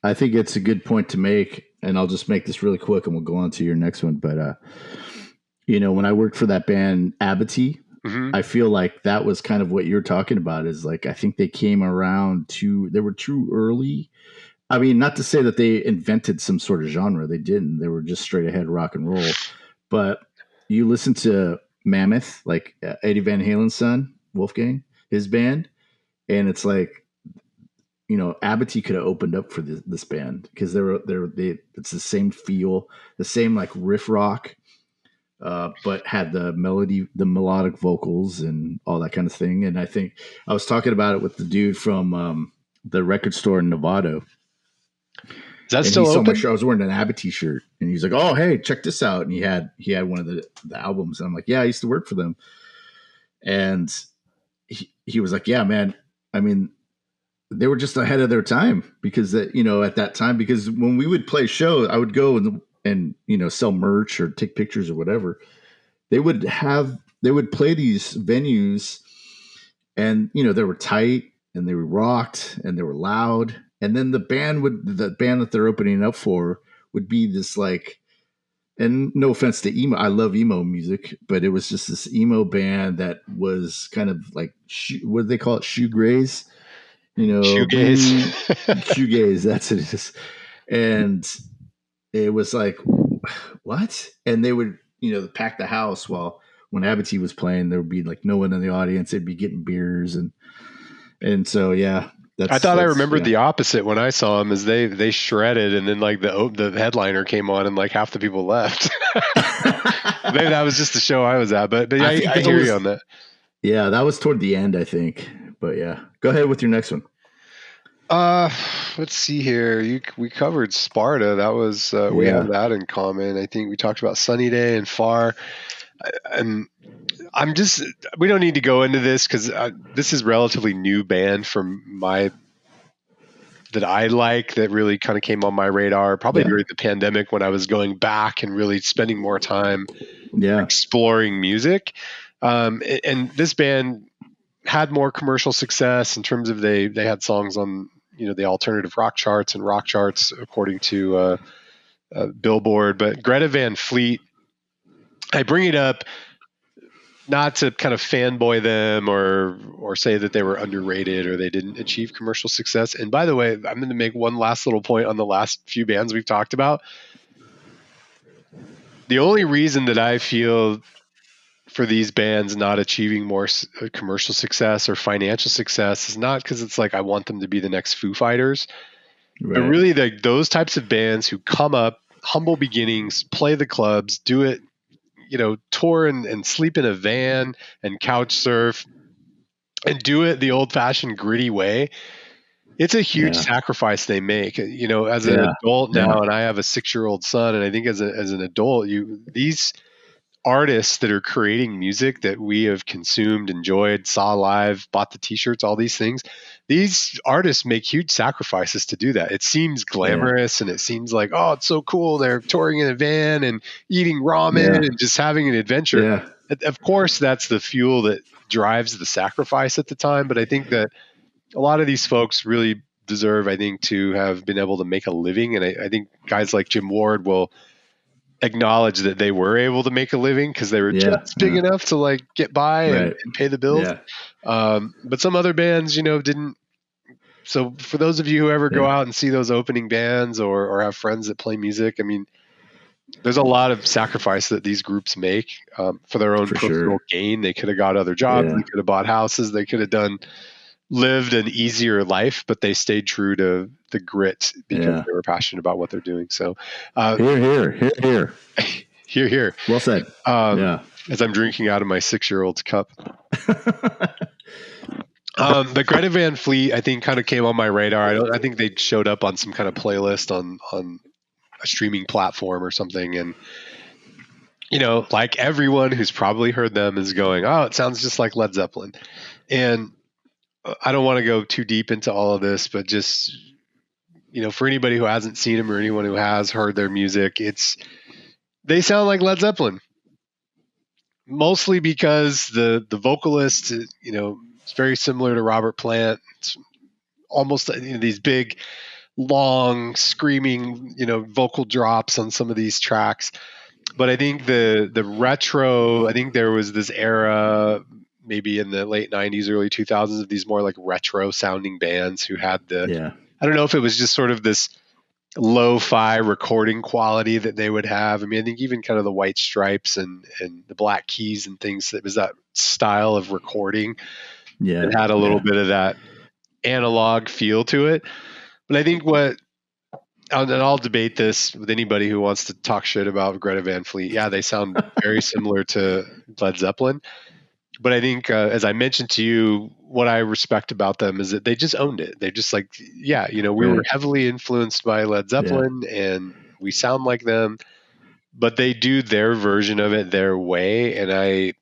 I think it's a good point to make, and I'll just make this really quick, and we'll go on to your next one. But when I worked for that band Abity, I feel like that was kind of what you're talking about. Is like I think they came around they were too early. I mean, not to say that they invented some sort of genre. They didn't. They were just straight ahead rock and roll. But you listen to Mammoth, like Eddie Van Halen's son, Wolfgang, his band, and it's like, Abity could have opened up for this band because it's the same feel, the same like riff rock, but had the melodic vocals and all that kind of thing. And I think I was talking about it with the dude from the record store in Nevada. Is that and still he saw open? my shirt. I was wearing an Abity shirt, and he's like, "Oh, hey, check this out!" And he had one of the albums, and I'm like, "Yeah, I used to work for them." And he was like, "Yeah, man. I mean, they were just ahead of their time because at that time, because when we would play shows, I would go and sell merch or take pictures or whatever. They would play these venues, and they were tight and they were rocked and they were loud." And then the band that they're opening up for would be this like, and no offense to emo, I love emo music, but it was just this emo band that was kind of like, what do they call it? Shoegaze, Shoegaze. shoegaze. That's what it is. And it was like, what? And they would, pack the house when Abity was playing, there would be like no one in the audience. They'd be getting beers and so, yeah. I thought I remembered the opposite when I saw them, is they shredded, and then like the headliner came on and like half the people left. Maybe that was just the show I was at, but I hear you on that. Yeah, that was toward the end, I think. But yeah, go ahead with your next one. Let's see here. We covered Sparta. That was we have that in common. I think we talked about Sunny Day and Far. And we don't need to go into this because this is relatively new band from my that I like that really kind of came on my radar probably Yeah. during the pandemic when I was going back and really spending more time Yeah. exploring music. And this band had more commercial success in terms of they had songs on the alternative rock charts and rock charts according to Billboard. But Greta Van Fleet, I bring it up not to kind of fanboy them or say that they were underrated or they didn't achieve commercial success. And by the way, I'm going to make one last little point on the last few bands we've talked about. The only reason that I feel for these bands not achieving more commercial success or financial success is not because it's like I want them to be the next Foo Fighters, but Right. really those types of bands who come up, humble beginnings, play the clubs, do it, tour and sleep in a van and couch surf and do it the old fashioned gritty way. It's a huge sacrifice they make, as an adult now, and I have a 6-year-old son. And I think as an adult, these artists that are creating music that we have consumed, enjoyed, saw live, bought the t-shirts, all these things, these artists make huge sacrifices to do that. It seems glamorous and it seems like, oh, it's so cool. They're touring in a van and eating ramen and just having an adventure. Yeah. Of course, that's the fuel that drives the sacrifice at the time. But I think that a lot of these folks really deserve, I think, to have been able to make a living. And I think guys like Jim Ward will acknowledge that they were able to make a living because they were just big enough to like get by and pay the bills. But some other bands, didn't. So for those of you who ever go out and see those opening bands or have friends that play music, I mean, there's a lot of sacrifice that these groups make for their own personal gain. They could have got other jobs. They could have bought houses. They could have lived an easier life, but they stayed true to the grit because they were passionate about what they're doing. So Here. Here. Well said. As I'm drinking out of my 6-year-old's cup. But Greta Van Fleet, I think, kind of came on my radar. I think they showed up on some kind of playlist on a streaming platform or something. And, like everyone who's probably heard them is going, oh, it sounds just like Led Zeppelin. And I don't want to go too deep into all of this, but just, for anybody who hasn't seen them or anyone who has heard their music, they sound like Led Zeppelin. Mostly because the vocalist, it's very similar to Robert Plant. It's almost these big, long, screaming, vocal drops on some of these tracks. But I think the retro, I think there was this era maybe in the late 90s, early 2000s of these more like retro sounding bands who had I don't know if it was just sort of this lo-fi recording quality that they would have. I mean, I think even kind of the White Stripes and the Black Keys and things, that was that style of recording that had a little bit of that analog feel to it. But I think and I'll debate this with anybody who wants to talk shit about Greta Van Fleet. Yeah, they sound very similar to Led Zeppelin. But I think, as I mentioned to you, what I respect about them is that they just owned it. They just like, we were heavily influenced by Led Zeppelin and we sound like them, but they do their version of it their way. And I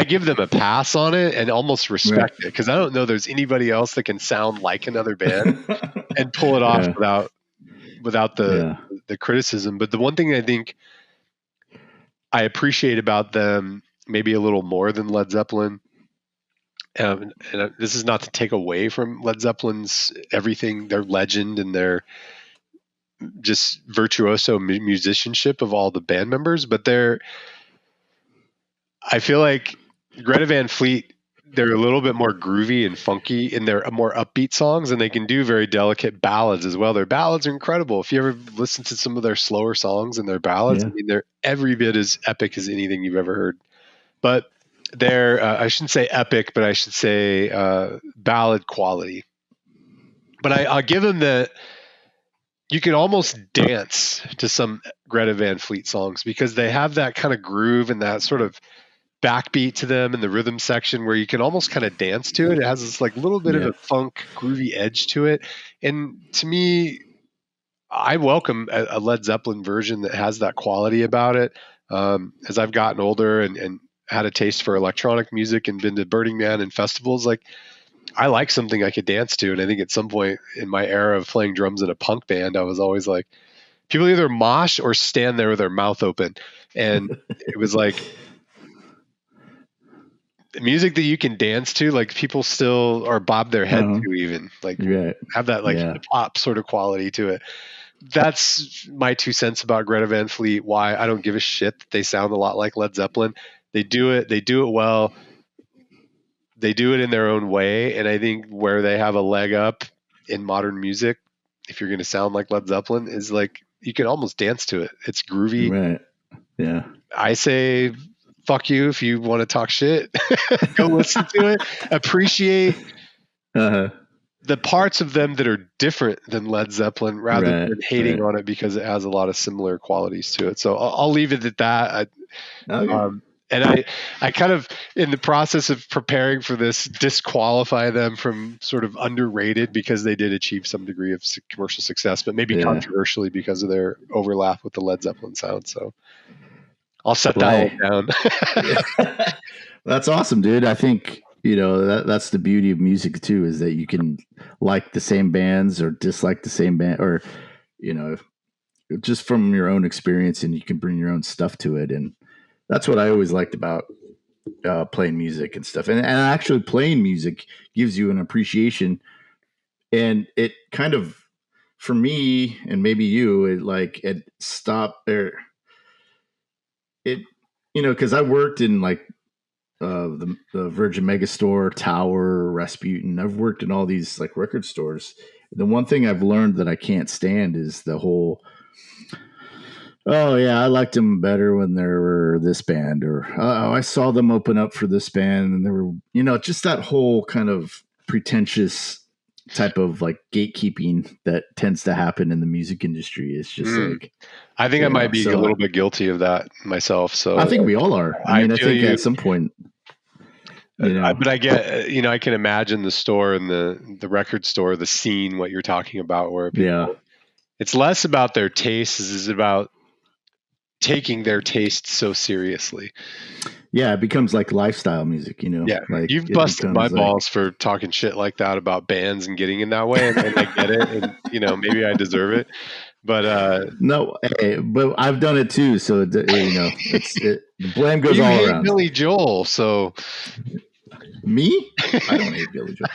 give them a pass on it and almost respect it because I don't know there's anybody else that can sound like another band and pull it off without the criticism. But the one thing I think I appreciate about them, maybe a little more than Led Zeppelin. And this is not to take away from Led Zeppelin's everything, their legend and their just virtuoso musicianship of all the band members, but I feel like Greta Van Fleet, they're a little bit more groovy and funky in their more upbeat songs, and they can do very delicate ballads as well. Their ballads are incredible. If you ever listen to some of their slower songs and their ballads, I mean, they're every bit as epic as anything you've ever heard. But they're, I shouldn't say epic, but I should say ballad quality. But I'll give them you can almost dance to some Greta Van Fleet songs because they have that kind of groove and that sort of backbeat to them in the rhythm section where you can almost kind of dance to it. It has this like little bit of a funk groovy edge to it. And to me, I welcome a Led Zeppelin version that has that quality about it. As I've gotten older and had a taste for electronic music and been to Burning Man and festivals, like I like something I could dance to. And I think at some point in my era of playing drums in a punk band, I was always like, people either mosh or stand there with their mouth open. And it was like music that you can dance to, like people still or bob their head to, even like have that like hip hop sort of quality to it. That's my 2 cents about Greta Van Fleet. Why I don't give a shit that they sound a lot like Led Zeppelin. They do it well. They do it in their own way. And I think where they have a leg up in modern music, if you're going to sound like Led Zeppelin, is like you can almost dance to it. It's groovy. Right. Yeah. I say, fuck you if you want to talk shit. Go listen to it. Appreciate the parts of them that are different than Led Zeppelin rather than hating on it because it has a lot of similar qualities to it. So I'll leave it at that. And I kind of, in the process of preparing for this, disqualify them from sort of underrated because they did achieve some degree of commercial success, but maybe controversially because of their overlap with the Led Zeppelin sound. So I'll set that one down. That's awesome, dude. I think, that's the beauty of music too, is that you can like the same bands or dislike the same band, or, just from your own experience, and you can bring your own stuff to it. And that's what I always liked about playing music and stuff. And actually playing music gives you an appreciation. And it kind of, for me, and maybe you, it stopped there. Because I worked in like the Virgin Megastore, Tower, Rasputin. I've worked in all these like record stores. The one thing I've learned that I can't stand is the whole, oh yeah, I liked them better when they were this band, or oh, I saw them open up for this band, and they were, just that whole kind of pretentious type of like gatekeeping that tends to happen in the music industry. It's just like, I think I might be a little bit guilty of that myself. So I think we all are. I think at some point, but I get, I can imagine the store and the record store, the scene, what you're talking about, where people, it's less about their tastes, it's about taking their taste so seriously. Yeah, it becomes like lifestyle music, Yeah, like you've busted my balls for talking shit like that about bands and getting in that way, and I get it, and maybe I deserve it, but no, but I've done it too, so the blame goes all around. Billy Joel, so me? I don't hate Billy Joel.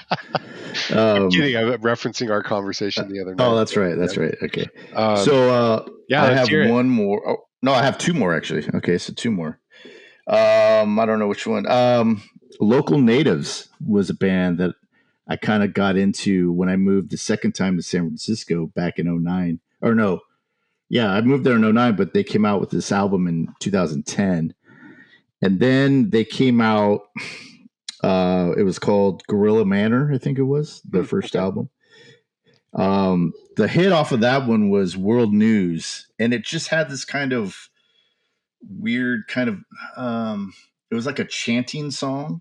I'm kidding. I'm referencing our conversation the other night. Oh, that's right. Okay. So I have one more. Oh, no, I have two more actually. Okay, so two more. I don't know which one. Local Natives was a band that I kind of got into when I moved the second time to San Francisco back in 2009. Or no, yeah, I moved there in 2009, but they came out with this album in 2010. And then they came out, it was called Gorilla Manor, I think it was, their first album. The hit off of that one was World News, and it just had this kind of weird kind of, it was like a chanting song.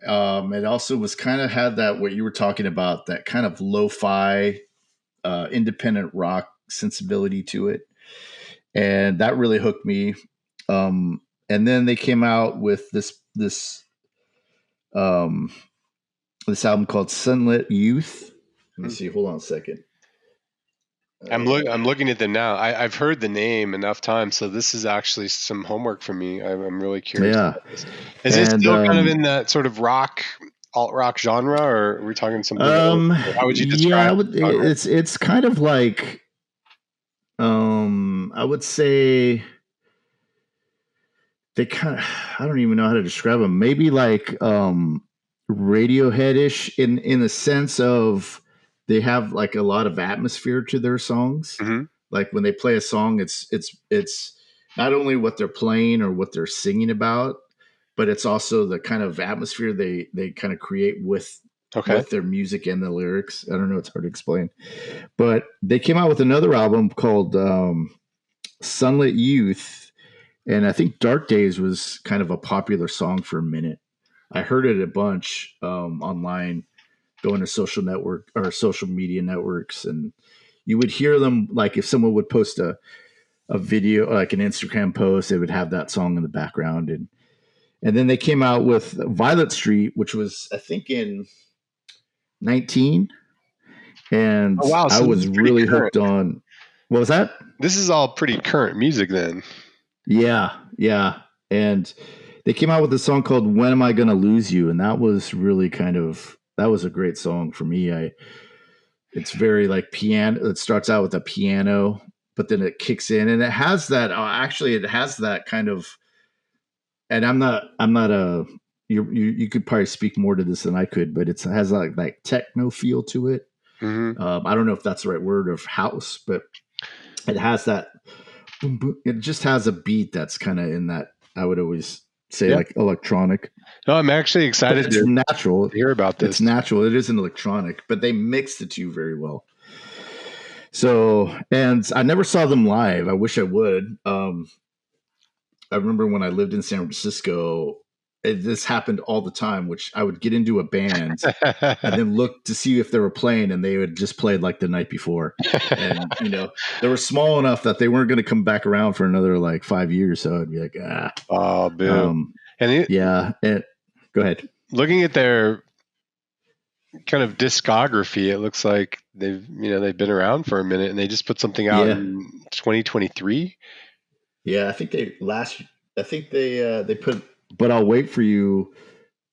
It also was kind of had that, what you were talking about, that kind of lo-fi, independent rock sensibility to it. And that really hooked me. And then they came out with this album called Sunlit Youth. Let me see. Hold on a second. I'm looking at them now. I've heard the name enough times, so this is actually some homework for me. I'm really curious. Yeah. Is it still kind of in that sort of rock, alt rock genre, or are we talking something? How would you describe? Yeah, it's kind of like, I would say they kind of, I don't even know how to describe them. Maybe like Radiohead-ish in the sense of they have like a lot of atmosphere to their songs. Mm-hmm. Like when they play a song, it's not only what they're playing or what they're singing about, but it's also the kind of atmosphere they kind of create with their music and the lyrics. I don't know, it's hard to explain. But they came out with another album called Sunlit Youth, and I think Dark Days was kind of a popular song for a minute. I heard it a bunch online, going to social media networks, and you would hear them, like if someone would post a video, like an Instagram post, they would have that song in the background. And then they came out with Violet Street, which was, I think, in 19, and Oh, wow. I So this was is pretty really current. hooked on. What was that? This is all pretty current music then. Yeah, and they came out with a song called "When Am I Gonna Lose You," and that was really that was a great song for me. It's very like piano. It starts out with a piano, but then it kicks in, and it has that. Actually, it has that kind of. And I'm not a. You could probably speak more to this than I could, but it has like techno feel to it. Mm-hmm. I don't know if that's the right word of house, but it has that. Boom, boom. It just has a beat that's kind of in that. I would always say Yeah. like electronic. No, I'm actually excited It's to natural. hear about this. It's natural. It isn't electronic, but they mix the two very well. So, and I never saw them live. I wish I would. I remember when I lived in San Francisco, this happened all the time, which I would get into a band and then look to see if they were playing, and they would just played like the night before. And, they were small enough that they weren't going to come back around for another like 5 years. So I'd be like, Oh, boo. yeah. Go ahead. Looking at their kind of discography, it looks like they've been around for a minute, and they just put something out in 2023. Yeah, I think they put But I'll Wait for You.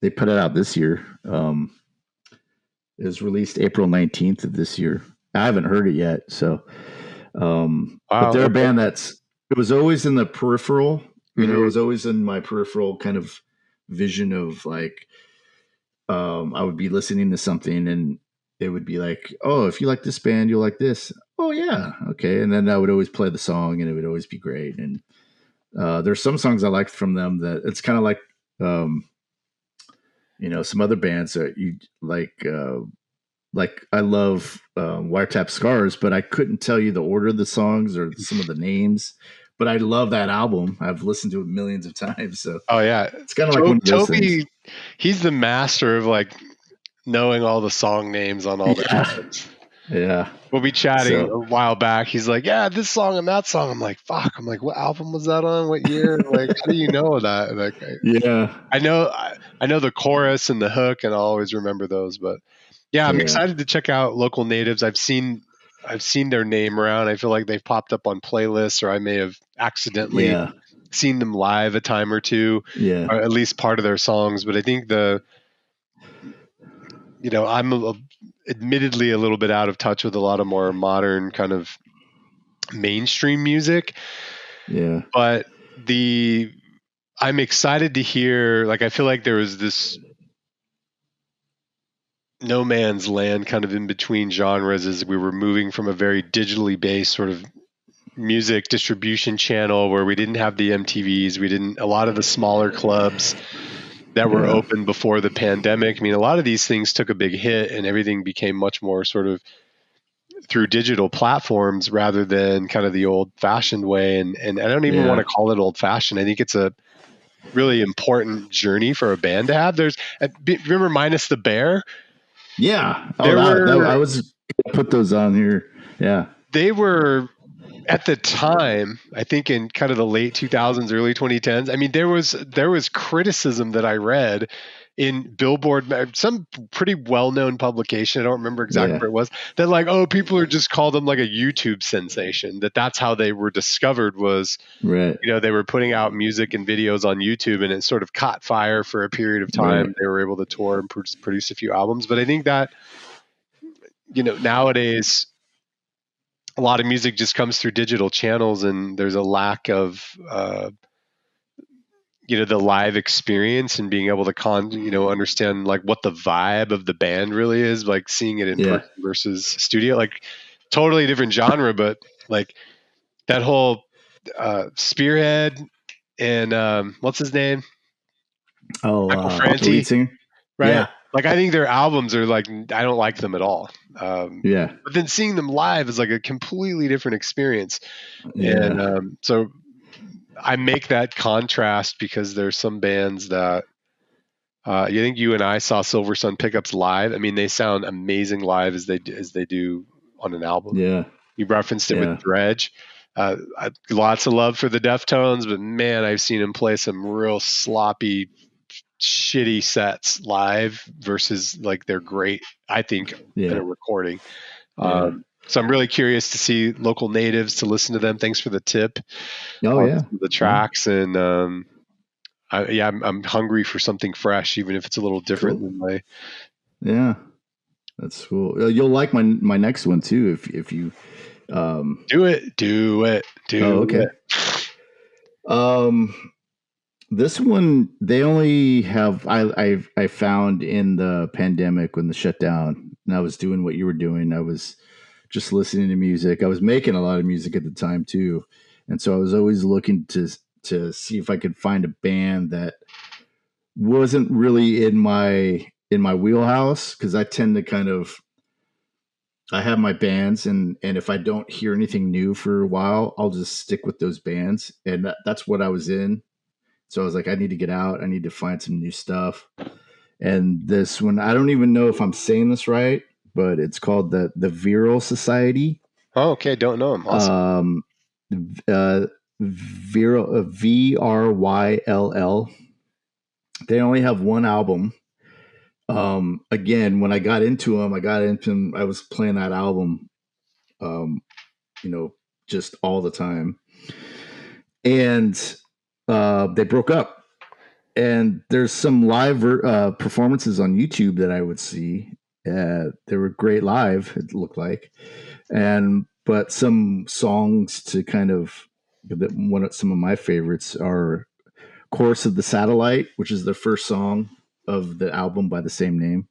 They put it out this year. It was released April 19th of this year. I haven't heard it yet, so but they're a band it was always in the peripheral, it was always in my peripheral kind of vision of like I would be listening to something and it would be like, oh, if you like this band, you'll like this. Oh yeah, okay. And then I would always play the song and it would always be great. And there's some songs I like from them that it's kind of like some other bands that you like I love Wiretap Scars, but I couldn't tell you the order of the songs or some of the names. But I love that album. I've listened to it millions of times. So it's kind of like one of those things. He's the master of like knowing all the song names on all the albums. Yeah. We'll be chatting a while back. He's like, yeah, this song and that song. I'm like, fuck. I'm like, what album was that on? What year? Like, how do you know that? Like, I know the chorus and the hook, and I'll always remember those. But yeah, I'm excited to check out Local Natives. I've seen their name around. I feel like they've popped up on playlists, or I may have accidentally seen them live a time or two, or at least part of their songs. But I think I'm admittedly a little bit out of touch with a lot of more modern kind of mainstream music. Yeah. But I'm excited to hear, like, I feel like there was this no man's land kind of in between genres as we were moving from a very digitally based sort of music distribution channel where we didn't have the MTVs, a lot of the smaller clubs that were open before the pandemic. I mean, a lot of these things took a big hit and everything became much more sort of through digital platforms rather than kind of the old fashioned way. And I don't even want to call it old fashioned. I think it's a really important journey for a band to have. Remember Minus the Bear? Yeah. I was going to put those on here. Yeah. They were at the time, I think in kind of the late 2000s, early 2010s. I mean, there was criticism that I read in Billboard, some pretty well-known publication. I don't remember exactly where it was. That like, oh, people are just called them like a YouTube sensation. That's how they were discovered. Was right. They were putting out music and videos on YouTube, and it sort of caught fire for a period of time. Right. They were able to tour and produce a few albums. But I think that nowadays, a lot of music just comes through digital channels, and there's a lack of the live experience and being able to understand like what the vibe of the band really is, like seeing it in person versus studio, like totally different genre. But like that whole Spearhead and what's his name? Michael Franti, right? Yeah. Like I think their albums are like, I don't like them at all. But then seeing them live is like a completely different experience. And so I make that contrast because there's some bands that you think you and I saw Silversun Pickups live. I mean, they sound amazing live as they do on an album. Yeah. You referenced it with Dredg. Lots of love for the Deftones, but man, I've seen him play some real sloppy shitty sets live versus like they're great, I think, in a recording. So I'm really curious to see local natives, to listen to them. Thanks for the tip on the tracks. And I'm hungry for something fresh, even if it's a little different than my. Yeah, that's cool. You'll like my next one too if you do it. Okay. This one they only have I found in the pandemic when the shutdown, and I was doing what you were doing. I was just listening to music. I was making a lot of music at the time too, and so I was always looking to see if I could find a band that wasn't really in my wheelhouse, because I tend to kind of, I have my bands, and if I don't hear anything new for a while, I'll just stick with those bands, and that's what I was in. So I was like, I need to get out. I need to find some new stuff. And this one, I don't even know if I'm saying this right, but it's called the Viral Society. Oh, okay. Don't know them. Awesome. Viral, VRYLL. They only have one album. Again, when I got into them, I was playing that album, just all the time. And they broke up. And there's some live performances on YouTube that I would see. They were great live, it looked like. But some songs to kind of, some of my favorites are Chorus of the Satellite, which is the first song of the album by the same name.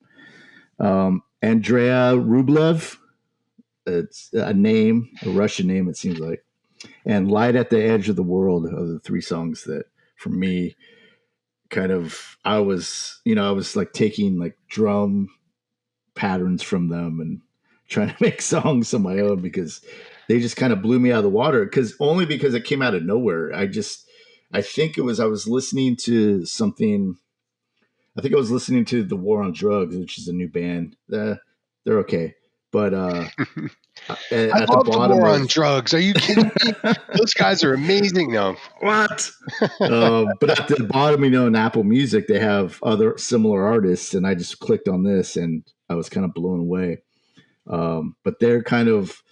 Andrea Rublev, it's a Russian name, it seems like. And Light at the Edge of the World are the three songs that, for me, kind of, I was like taking like drum patterns from them and trying to make songs of my own, because they just kind of blew me out of the water, because it came out of nowhere. I think I was listening to something. I think I was listening to The War on Drugs, which is a new band. They're okay. But I love The War on Drugs. Are you kidding me? Those guys are amazing. No. What? But at the bottom, in Apple Music, they have other similar artists, and I just clicked on this, and I was kind of blown away. But they're kind of,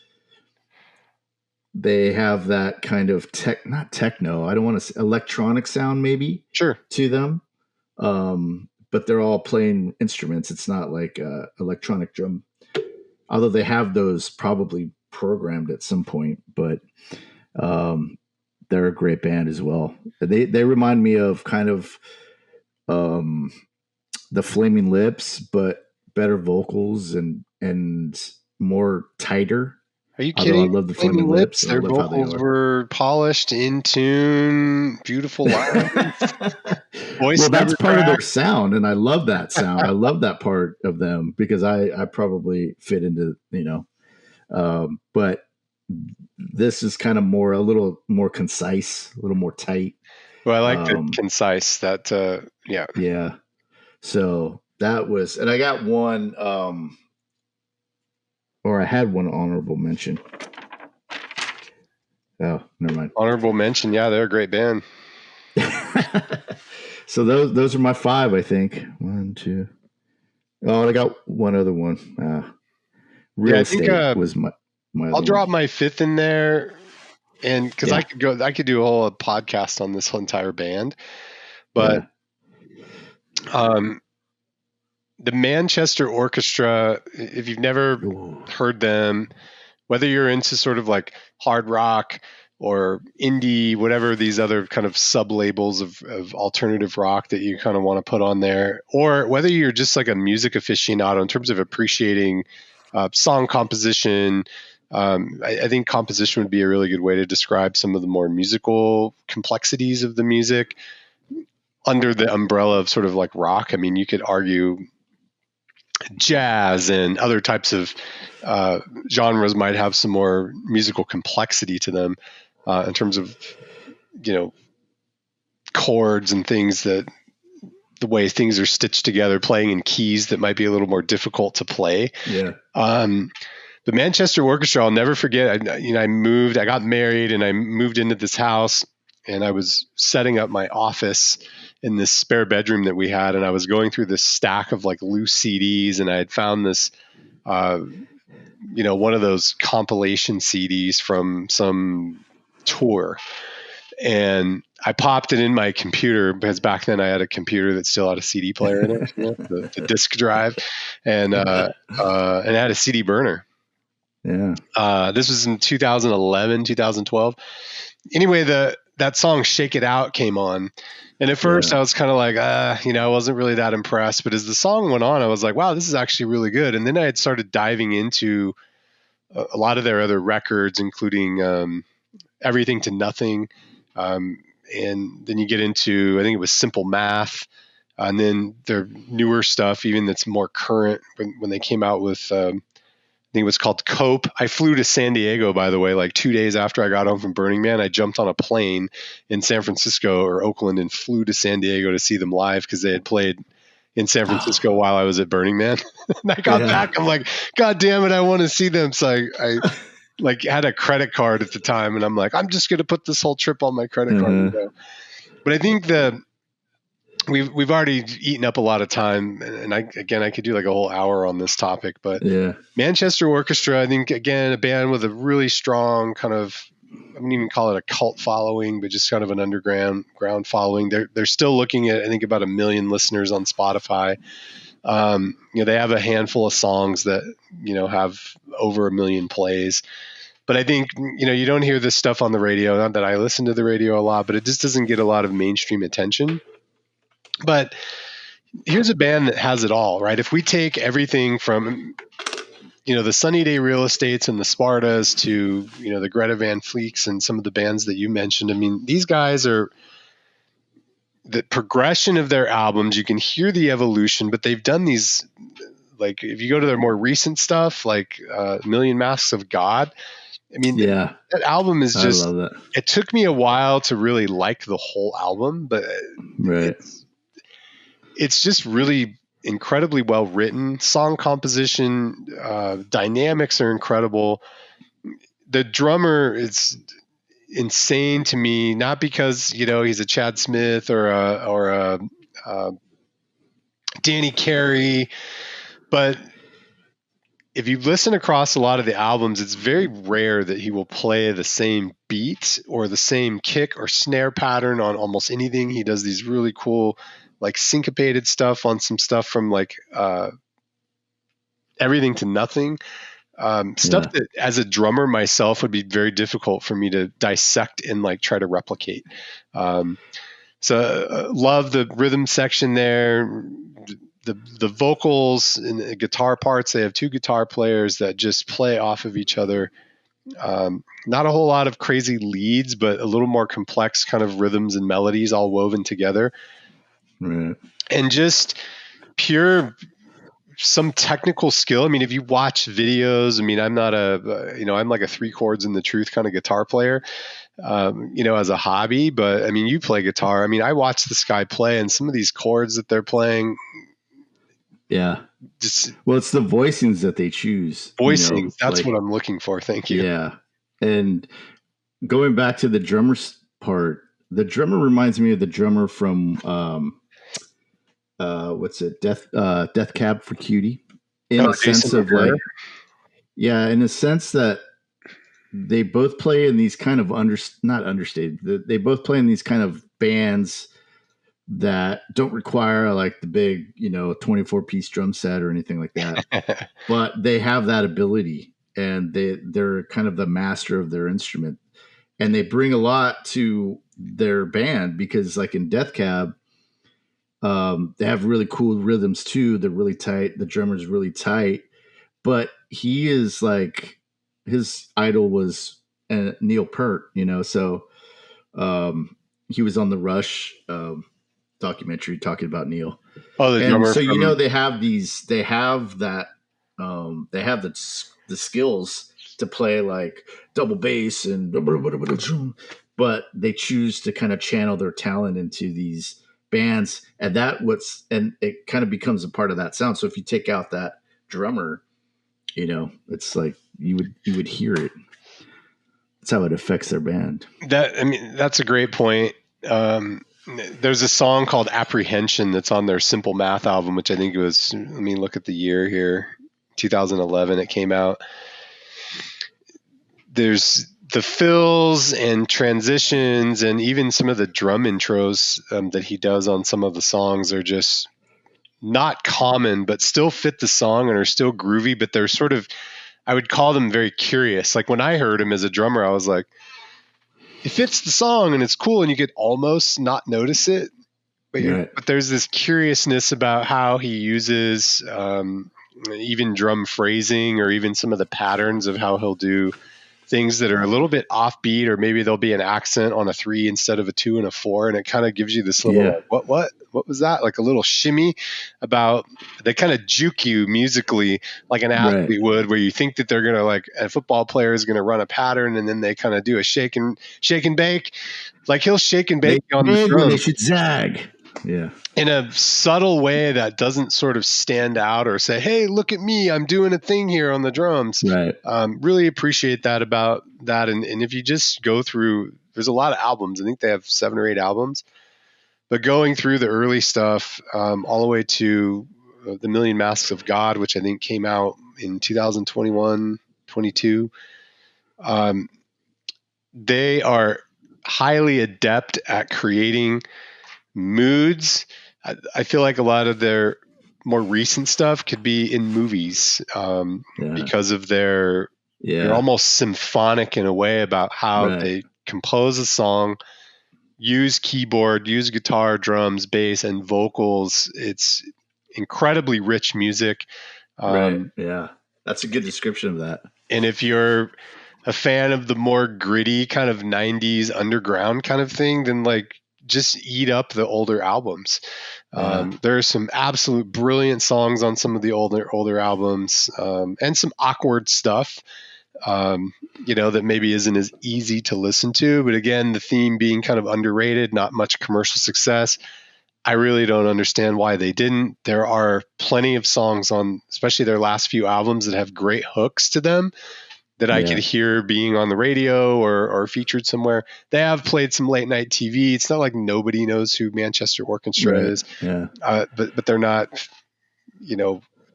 they have that kind of not techno, I don't want to say electronic sound, maybe, sure, to them. But they're all playing instruments. It's not like electronic drum, although they have those probably programmed at some point. But they're a great band as well. They remind me of kind of the Flaming Lips, but better vocals and more tighter. Are you kidding? I love the Flaming Lips. Their vocals were polished, in tune, beautiful lines. Well, that's part of their sound, and I love that sound. I love that part of them, because I probably fit into, but this is kind of a little more concise, a little more tight. Well, I like the concise. That yeah. Yeah. So that was, and I got one, or I had one honorable mention. Oh, never mind. Honorable mention. Yeah, they're a great band. So those are my five, I think. 1, 2. Oh, I got one other one. Real Estate was my I'll drop my fifth in there, and because I could do a whole podcast on this whole entire band, but the Manchester Orchestra, if you've never heard them, whether you're into sort of like hard rock or indie, whatever these other kind of sub labels of alternative rock that you kind of want to put on there, or whether you're just like a music aficionado in terms of appreciating song composition, I think composition would be a really good way to describe some of the more musical complexities of the music under the umbrella of sort of like rock. I mean, you could argue jazz and other types of genres might have some more musical complexity to them in terms of, chords and things, that the way things are stitched together, playing in keys that might be a little more difficult to play. Yeah. The Manchester Orchestra, I'll never forget. I got married and I moved into this house, and I was setting up my office in this spare bedroom that we had, and I was going through this stack of like loose CDs, and I had found this, one of those compilation CDs from some tour, and I popped it in my computer because back then I had a computer that still had a CD player in it, the disk drive, and it had a CD burner. Yeah. This was in 2011, 2012. Anyway, that song "Shake It Out" came on, and at first I was kind of like, I wasn't really that impressed. But as the song went on, I was like, wow, this is actually really good. And then I had started diving into a lot of their other records, including Everything to Nothing. And then you get into, I think it was Simple Math, and then their newer stuff, even that's more current when they came out with, I think it was called Cope. I flew to San Diego, by the way, like 2 days after I got home from Burning Man. I jumped on a plane in San Francisco or Oakland and flew to San Diego to see them live because they had played in San Francisco while I was at Burning Man. And I got back, I'm like, God damn it, I want to see them. So I like had a credit card at the time, and I'm like, I'm just going to put this whole trip on my credit card and go. But I think we've already eaten up a lot of time, and I could do like a whole hour on this topic. But Manchester Orchestra, I think, again, a band with a really strong kind of, I wouldn't even call it a cult following, but just kind of an underground following. They're still looking at, I think, about 1 million listeners on Spotify. They have a handful of songs that have over 1 million plays. But I think, you don't hear this stuff on the radio. Not that I listen to the radio a lot, but it just doesn't get a lot of mainstream attention. But here's a band that has it all, right? If we take everything from, the Sunny Day Real Estates and the Spartas to, the Greta Van Fleets and some of the bands that you mentioned, I mean, these guys are, the progression of their albums, you can hear the evolution, but they've done these, like, if you go to their more recent stuff, like Million Masks of God, I mean, that album is just, I love that. It took me a while to really like the whole album, but it's just really incredibly well written. Song composition, dynamics are incredible. The drummer is insane to me, not because he's a Chad Smith or a Danny Carey, but if you listen across a lot of the albums, it's very rare that he will play the same beat or the same kick or snare pattern on almost anything. He does these really cool, like, syncopated stuff on some stuff from like Everything to Nothing. Stuff that as a drummer myself would be very difficult for me to dissect and like try to replicate. So love the rhythm section there. The vocals and the guitar parts, they have 2 guitar players that just play off of each other. Not a whole lot of crazy leads, but a little more complex kind of rhythms and melodies all woven together. Right. And just pure, some technical skill. I mean, if you watch videos, I mean, I'm not I'm like a 3 chords in the truth kind of guitar player, as a hobby, but I mean, you play guitar. I mean, I watch this guy play, and some of these chords that they're playing, well, it's the voicings that they choose. Voicings, that's what I'm looking for. Thank you. Yeah. And going back to the drummer's part, the drummer reminds me of the drummer from what's it? Death Cab for Cutie. In the sense of like, in the sense that they both play in these kind of not understated. They both play in these kind of bands that don't require like the big, 24-piece drum set or anything like that. But they have that ability, and they're kind of the master of their instrument, and they bring a lot to their band because, like in Death Cab, they have really cool rhythms too. They're really tight. The drummer's really tight, but he is like, his idol was Neil Peart, so he was on the Rush documentary talking about Neil. Oh, the drummer. So they have that they have the skills to play like double bass and but they choose to kind of channel their talent into these bands, and it kind of becomes a part of that sound. So if you take out that drummer, it's like you would hear it. That's how it affects their band. That's a great point. There's a song called Apprehension that's on their Simple Math album, which I think it was, let me look at the year here, 2011 it came out. There's the fills and transitions and even some of the drum intros that he does on some of the songs are just not common, but still fit the song and are still groovy, but they're sort of, I would call them very curious. Like when I heard him as a drummer, I was like, it fits the song and it's cool and you could almost not notice it. But there's this curiousness about how he uses even drum phrasing or even some of the patterns of how he'll do things that are a little bit offbeat, or maybe there'll be an accent on a 3 instead of a 2 and a 4. And it kind of gives you this little, like, what was that? Like a little shimmy about, they kind of juke you musically like an athlete would, where you think that they're going to, like a football player is going to run a pattern and then they kind of do a shake and bake. Like he'll shake and bake on the drum. They should zag. Yeah. In a subtle way that doesn't sort of stand out or say, hey, look at me, I'm doing a thing here on the drums. Right. Really appreciate that about that. And if you just go through, there's a lot of albums. I think they have 7 or 8 albums. But going through the early stuff all the way to The Million Masks of God, which I think came out in 2021, 22, they are highly adept at creating moods. I feel like a lot of their more recent stuff could be in movies because of they're almost symphonic in a way about how they compose a song, use keyboard, use guitar, drums, bass, and vocals. It's incredibly rich music. Yeah, that's a good description of that. And if you're a fan of the more gritty kind of 90s underground kind of thing, then like just eat up the older albums. There are some absolute brilliant songs on some of the older albums, and some awkward stuff, that maybe isn't as easy to listen to. But again, the theme being kind of underrated, not much commercial success. I really don't understand why they didn't. There are plenty of songs on, especially their last few albums, that have great hooks to them that I could hear being on the radio or featured somewhere. They have played some late night TV. It's not like nobody knows who Manchester Orchestra is, but they're not,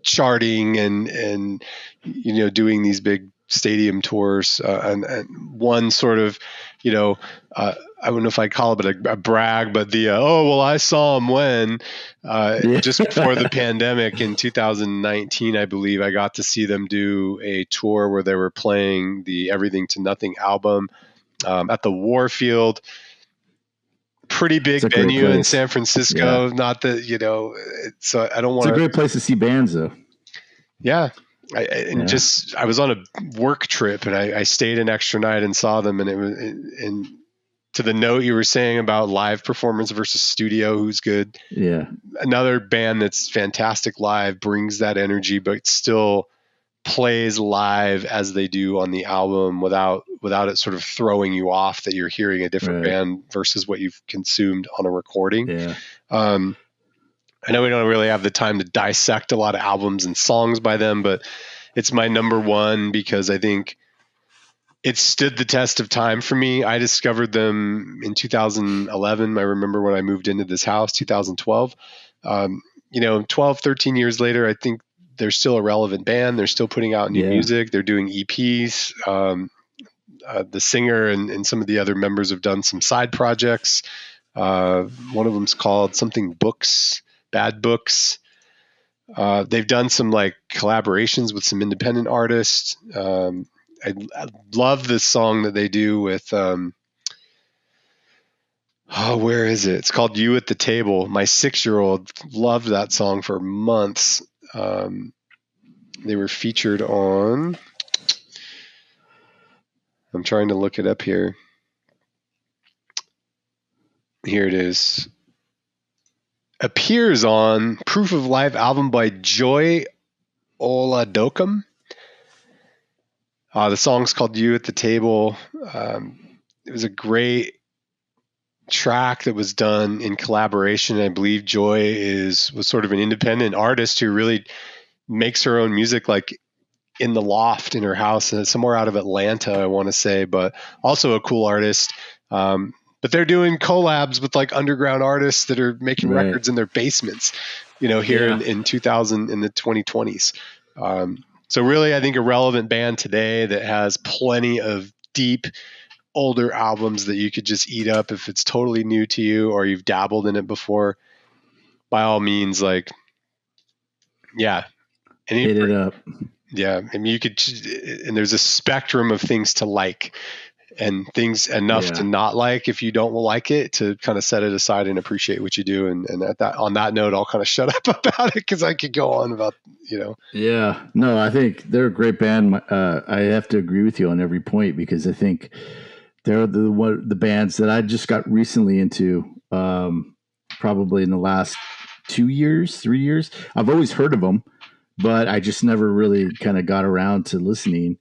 charting and doing these big stadium tours. And one sort of, I don't know if I call it a brag, but I saw him when just before the pandemic in 2019, I believe I got to see them do a tour where they were playing the Everything to Nothing album at the Warfield. Pretty big venue in San Francisco. Not that, so I don't want to. It's a great place to see bands though. Yeah. I was on a work trip and I stayed an extra night and saw them, and it was, and to the note you were saying about live performance versus studio, who's good. Yeah. Another band that's fantastic live, brings that energy, but still plays live as they do on the album without it sort of throwing you off that you're hearing a different band versus what you've consumed on a recording. Yeah. I know we don't really have the time to dissect a lot of albums and songs by them, but it's my number one because I think it stood the test of time for me. I discovered them in 2011. I remember when I moved into this house, 2012. 12, 13 years later, I think they're still a relevant band. They're still putting out new music. They're doing EPs. The singer and some of the other members have done some side projects. One of them's called something Books, Bad Books. They've done some like collaborations with some independent artists. I love this song that they do with, where is it? It's called You at the Table. My 6-year-old loved that song for months. They were featured on, I'm trying to look it up here. Here it is. Appears on Proof of Life album by Joy Oladokun. The song's called You at the Table. It was a great track that was done in collaboration. I believe Joy was sort of an independent artist who really makes her own music like in the loft in her house, somewhere out of Atlanta, I want to say, but also a cool artist. But they're doing collabs with like underground artists that are making Right. records in their basements, here in 2000 in the 2020s. So really, I think a relevant band today that has plenty of deep, older albums that you could just eat up if it's totally new to you or you've dabbled in it before. By all means, like, yeah, hit it up. Yeah, I mean, you could, and there's a spectrum of things to like, and things enough to not like if you don't like it, to kind of set it aside and appreciate what you do. And on that note, I'll kind of shut up about it because I could go on about, Yeah, no, I think they're a great band. I have to agree with you on every point because I think they're the bands that I just got recently into, probably in the last 2 years, 3 years. I've always heard of them, but I just never really kind of got around to listening.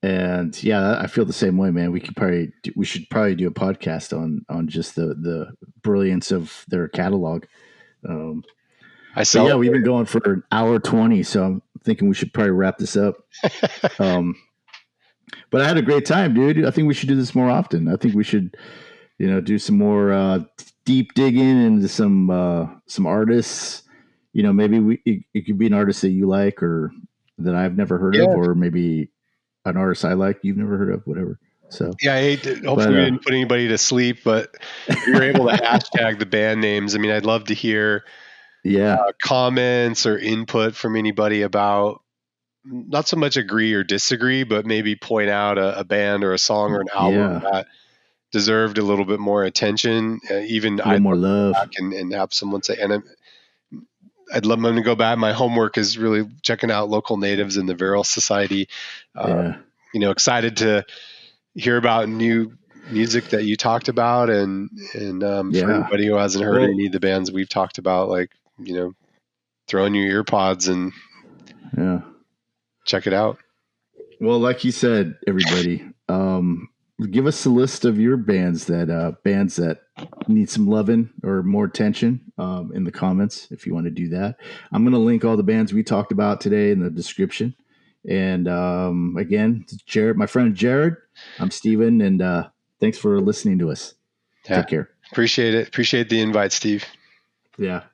And yeah, I feel the same way, man. We should probably do a podcast on just the brilliance of their catalog. We've been going for an hour 20, so I'm thinking we should probably wrap this up. But I had a great time, dude. I think we should do this more often. I think we should, do some more deep digging into some artists. Maybe it could be an artist that you like or that I've never heard of, or maybe an artist I like you've never heard of, whatever. So yeah, hopefully we didn't put anybody to sleep, but if you're able to hashtag the band names, I mean, I'd love to hear comments or input from anybody about not so much agree or disagree, but maybe point out a band or a song or an album that deserved a little bit more attention. Even I'd more love and have someone say, and I'd love them to go back. My homework is really checking out Local Natives and the Viral Society. Excited to hear about new music that you talked about, and for anybody who hasn't heard any of the bands we've talked about, like, throw in your ear pods and check it out. Well, like you said, everybody, give us a list of your bands that need some loving or more attention in the comments if you want to do that. I'm going to link all the bands we talked about today in the description. And again, Jared, my friend Jared, I'm Steven, and thanks for listening to us. Take care. Appreciate it. Appreciate the invite, Steve. Yeah.